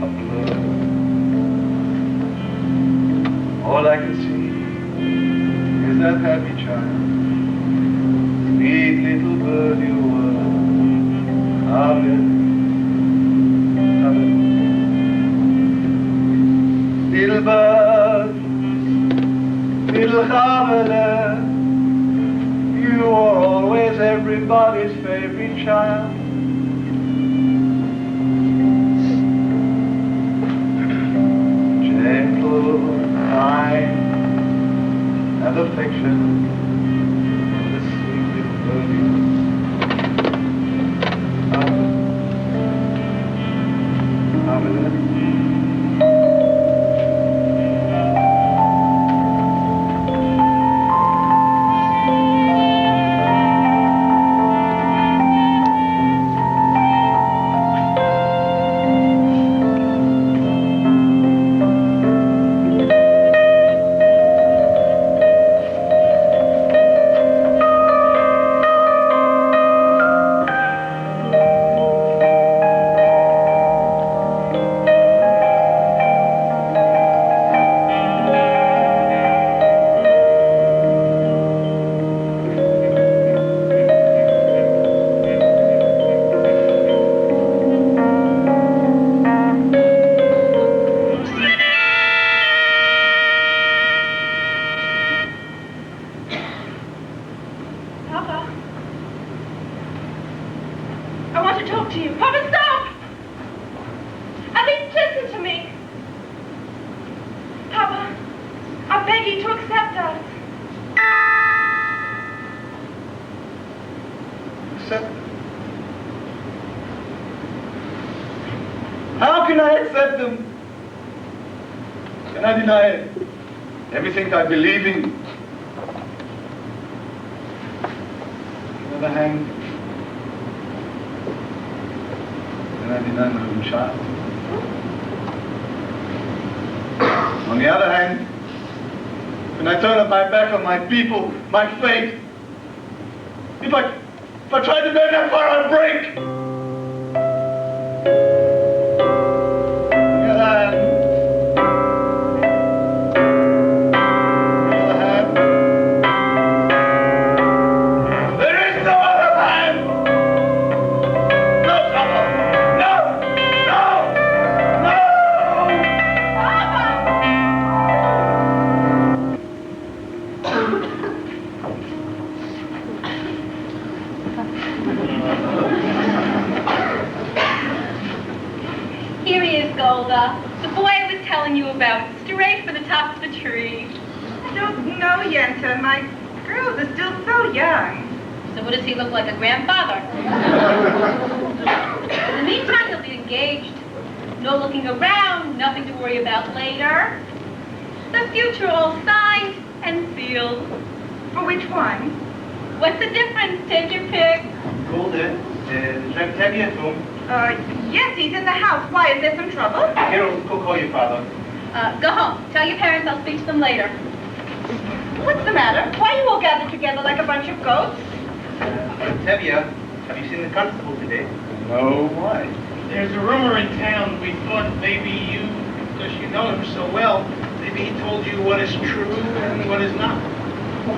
a blur. All I can see is that happy child. Sweet little bird you were. Haifa, little bird, little Haifa, you were always everybody's favorite child. Gentle, kind, and affectionate, the sweet little birdie. How can I accept them? Can I deny everything I believe in? On the other hand, can I deny my own child? On the other hand, can I turn my back on my people, my faith? If I try to go that far, I'll break. older, the boy I was telling you about, straight for the top of the tree. I don't know, Yenta. My girls are still so young. So what does he look like, a grandfather? In the meantime, he'll be engaged. No looking around, nothing to worry about later. The future all signed and sealed. For which one? What's the difference? Take your pick. Golden, Jacques Tabby at home. Yes, he's in the house. Why, is there some trouble? Harold, go call your father. Go home. Tell your parents I'll speak to them later. What's the matter? Why are you all gathered together like a bunch of goats? Tevye, have you seen the constable today? No, why? There's a rumor in town. We thought maybe you, because you know him so well, maybe he told you what is true and what is not.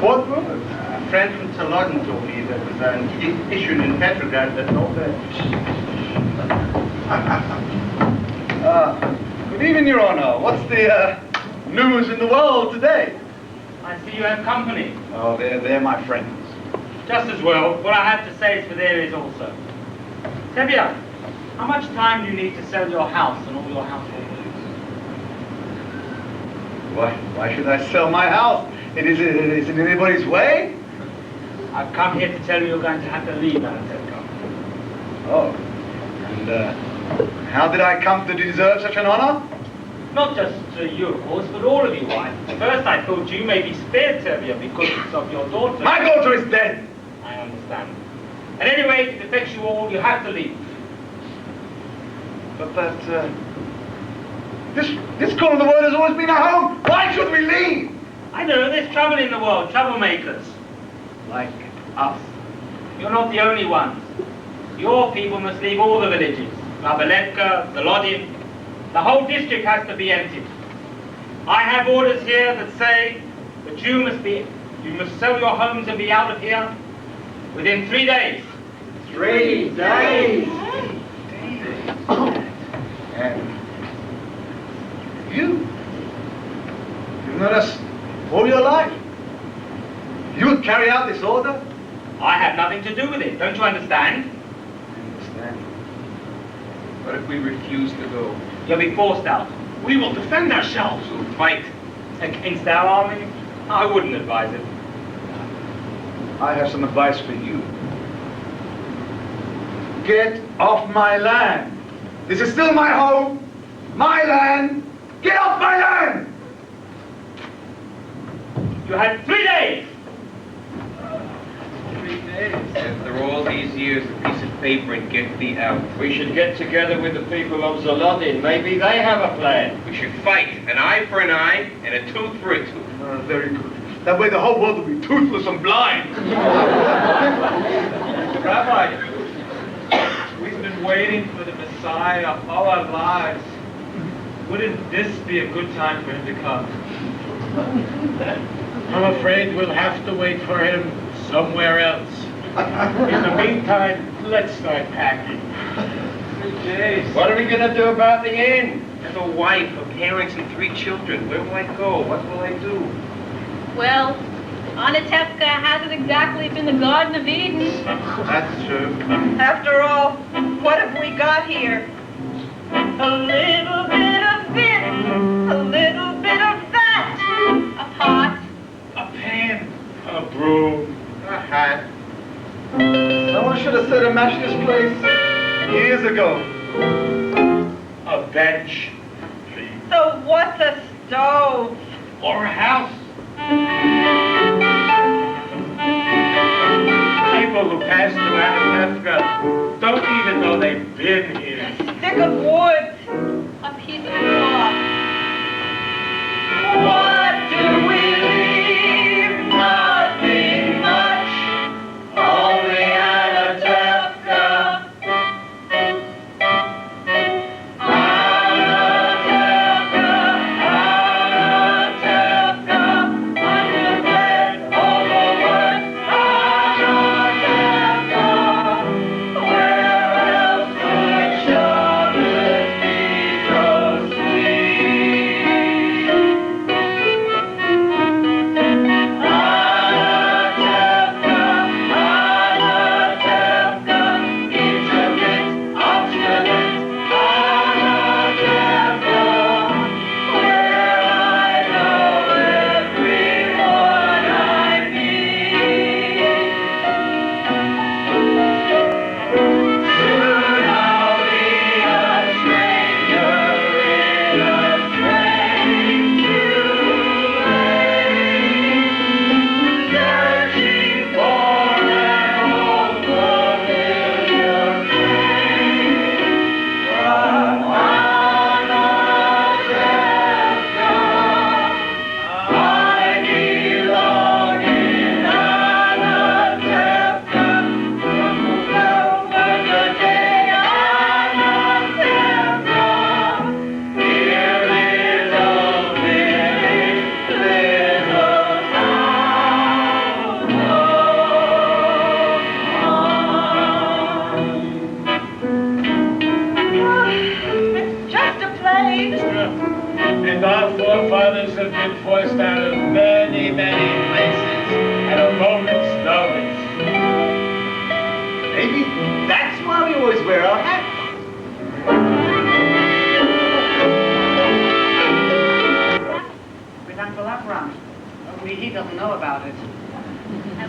What rumor? A friend from Tolodin told me that was an edict issued in Petrograd that no Good evening, Your Honor. What's the news in the world today? I see you have company. Oh, they're my friends. Just as well. What I have to say is for their ears also. Tevye, how much time do you need to sell your house and all your household goods? Why should I sell my house? Is it in anybody's way? I've come here to tell you you're going to have to leave Anatevka. Oh. And how did I come to deserve such an honor? Not just you, of course, but all of you. Why? First I thought you may be spared, Tevye, because of your daughter. My daughter is dead! I understand. At any rate, if it affects you all, you have to leave. But this corner of the world has always been our home. Why should we leave? I know, there's trouble in the world, troublemakers. Like us. You're not the only ones. Your people must leave all the villages. Labalevka, the Lodin. The whole district has to be emptied. I have orders here that say that you must sell your homes and be out of here within 3 days. 3 days? And you've known us all your life. You would carry out this order? I have nothing to do with it. Don't you understand? I understand. What if we refuse to go? You'll be forced out. We will defend ourselves. To fight against our army? I wouldn't advise it. I have some advice for you. Get off my land. This is still my home, my land. Get off my land! You had 3 days. 3 days. After all these years, a piece of paper and get thee out. We should get together with the people of Zalodin. Maybe they have a plan. We should fight, an eye for an eye and a tooth for a tooth. Very good. That way the whole world will be toothless and blind. Rabbi, we've been waiting for the Messiah all our lives. Wouldn't this be a good time for him to come? I'm afraid we'll have to wait for him somewhere else. In the meantime, let's start packing. 3 days. What are we going to do about the inn? I have a wife, a parents, and 3 children. Where will I go? What will I do? Well, Anatevka hasn't exactly been the Garden of Eden. That's true. After all, what have we got here? A little bit of this, a little bit of that. A pot. A pan, a broom, A hat. Someone should have said to match this place years ago. a bench, So what's a stove? or a house. People who pass through Anatevka don't even know they've been here. Stick of wood. A piece of cloth. What do we leave? Nothing much. Only Anatevka. Anatevka, Anatevka. Underbed, overworked. Anatevka. Where else could Shabbos be so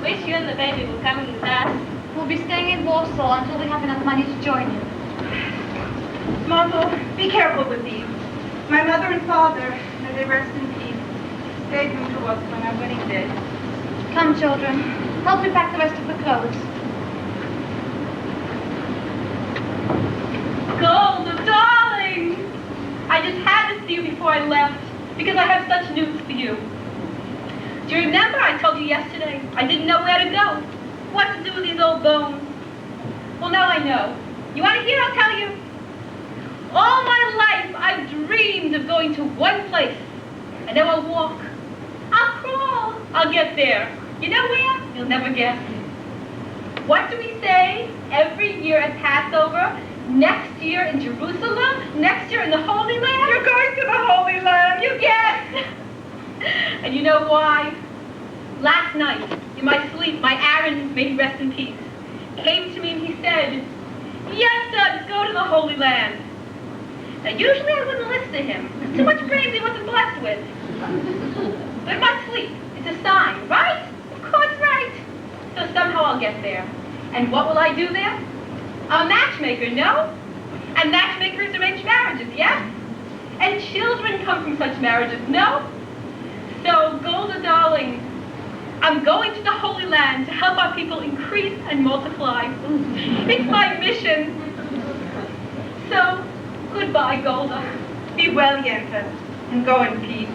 Wish you and the baby were coming with us. We'll be staying in Warsaw until we have enough money to join you. Mother, be careful with these. My mother and father, may they rest in peace, gave them to us on our wedding day. Come, children. Help me pack the rest of the clothes. Golda, darling! I just had to see you before I left, because I have such news for you. Do you remember I told you yesterday I didn't know where to go? What to do with these old bones? Well, now I know. You want to hear? I'll tell you. All my life, I've dreamed of going to one place, and then I'll walk. I'll crawl. I'll get there. You know where? You'll never guess. What do we say every year at Passover? Next year in Jerusalem? Next year in the Holy Land? You're going to the Holy Land! You guessed! And you know why? Last night, in my sleep, my Aaron, may he rest in peace, came to me and he said, yes, sons, go to the Holy Land. Now, usually I wouldn't listen to him. Too much praise he wasn't blessed with. But in my sleep, it's a sign, right? Of course, right. So somehow I'll get there. And what will I do there? I'm a matchmaker, no? And matchmakers arrange marriages, yes? And children come from such marriages, no? So, Golda, darling, I'm going to the Holy Land to help our people increase and multiply. It's my mission. So, goodbye, Golda. Be well, Yenta, and go in peace.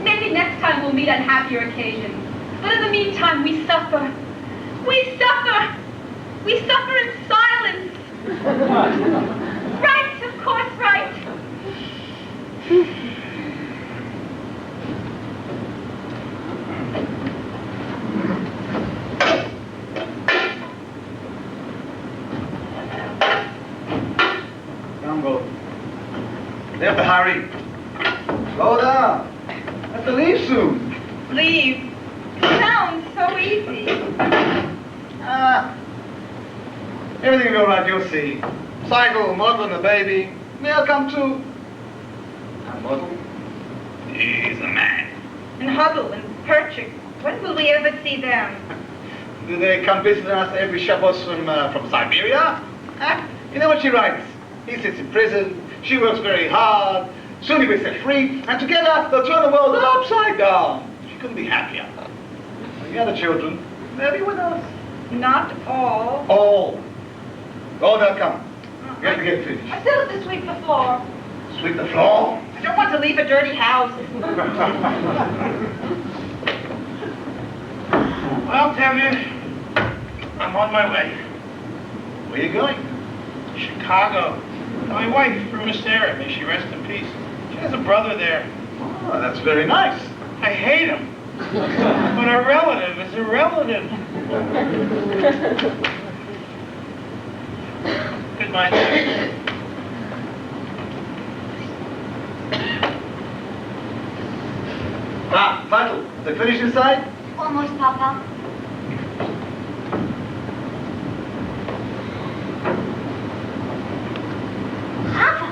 Maybe next time we'll meet on happier occasions. But in the meantime, we suffer. We suffer. We suffer in silence. Right, of course, right. Come, go. They have to hurry. Slow down. Have to leave soon. Leave. Sounds so easy. Everything will go right, you'll see. Cycle, Mother and the baby. They'll come too. And Mother? He's a man. And Huddle and Perchik. When will we ever see them? Do they come visit us every Shabbos from Siberia? Huh? You know what she writes? He sits in prison, she works very hard, soon he'll be set free, and together they'll turn the world upside down. She couldn't be happier. The other children, they'll be with us. Not all. All. Oh, they'll come. You have to get finished. I still have to sweep the floor. Sweep the floor? I don't want to leave a dirty house. Well, Tevye, I'm on my way. Where are you going? Chicago. My wife, Miss Sarah, may she rest in peace. She has a brother there. Oh, that's very nice. I hate him. But a relative is a relative. Good night, Sarah. Vital, they finished inside? Almost, Papa. Papa!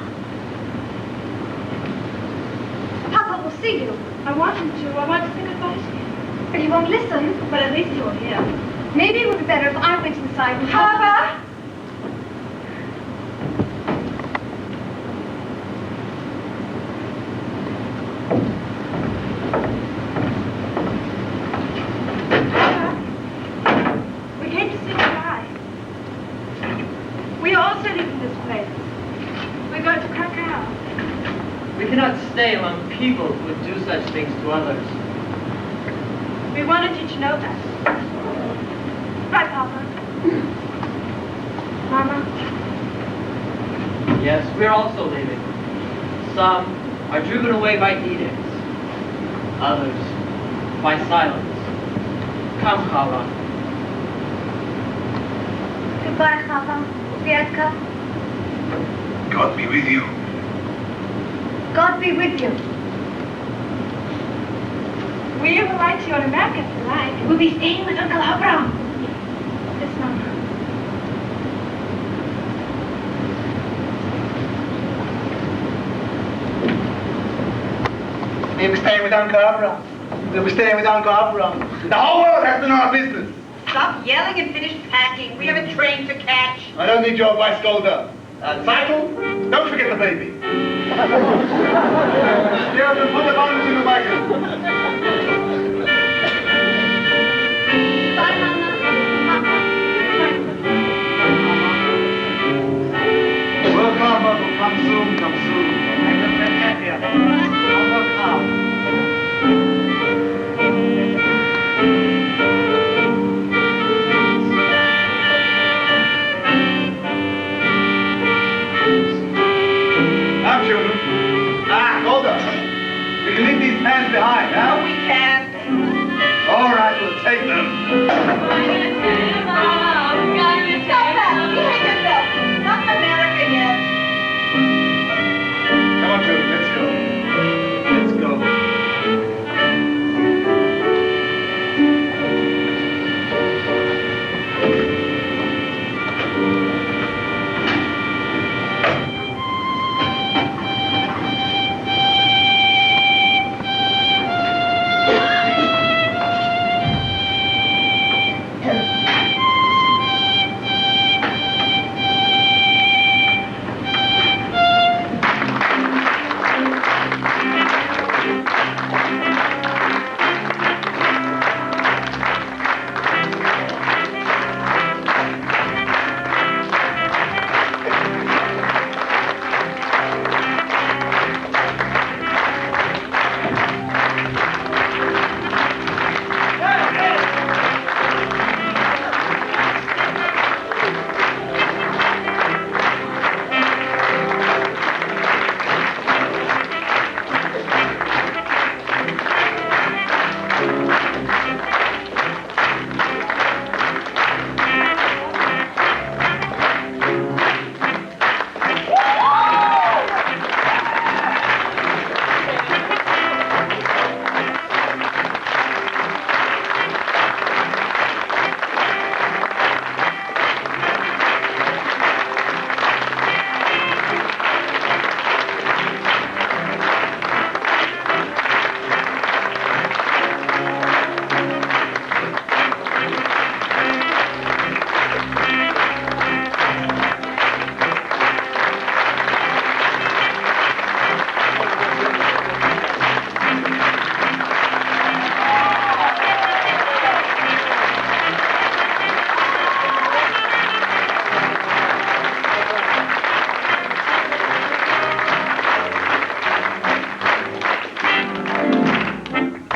Papa will see you. I want him to. I want to say goodbye to you. But he won't listen. But at least you'll hear. Maybe it would be better if I went inside and Papa! We came to say goodbye. We are also leaving this place. We're going to Krakow. We cannot stay among people who would do such things to others. We wanted you to know that. Right, Papa? Mama? Yes, we're also leaving. Some are driven away by edicts. Others by silence. Come, Chava. Goodbye, Papa. Viatka. God be with you. God be with you. We will write to you in America if you like. We'll be staying with Uncle Abraham. Yes, Mama. You'll be staying with Uncle Abraham. We'll be staying with Uncle Abraham. The whole world has to know our business. Stop yelling and finish packing. We have a train to catch. I don't need your advice, Golda. Cycle, don't forget the baby. Children, put the bones in the wagon. Bye, Mama. Welcome, Mother. Come soon, come soon. I will take care of you. I'll work hard. Now, children. Golda. We can leave these pans behind, huh? No, we can't. All right, we'll take them. Stop that. Behave yourself. Not in America yet. Come on, children, let's go. Let's go.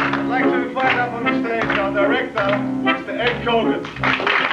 I'd like to invite up on the stage our director, Mr. Ed Colgan.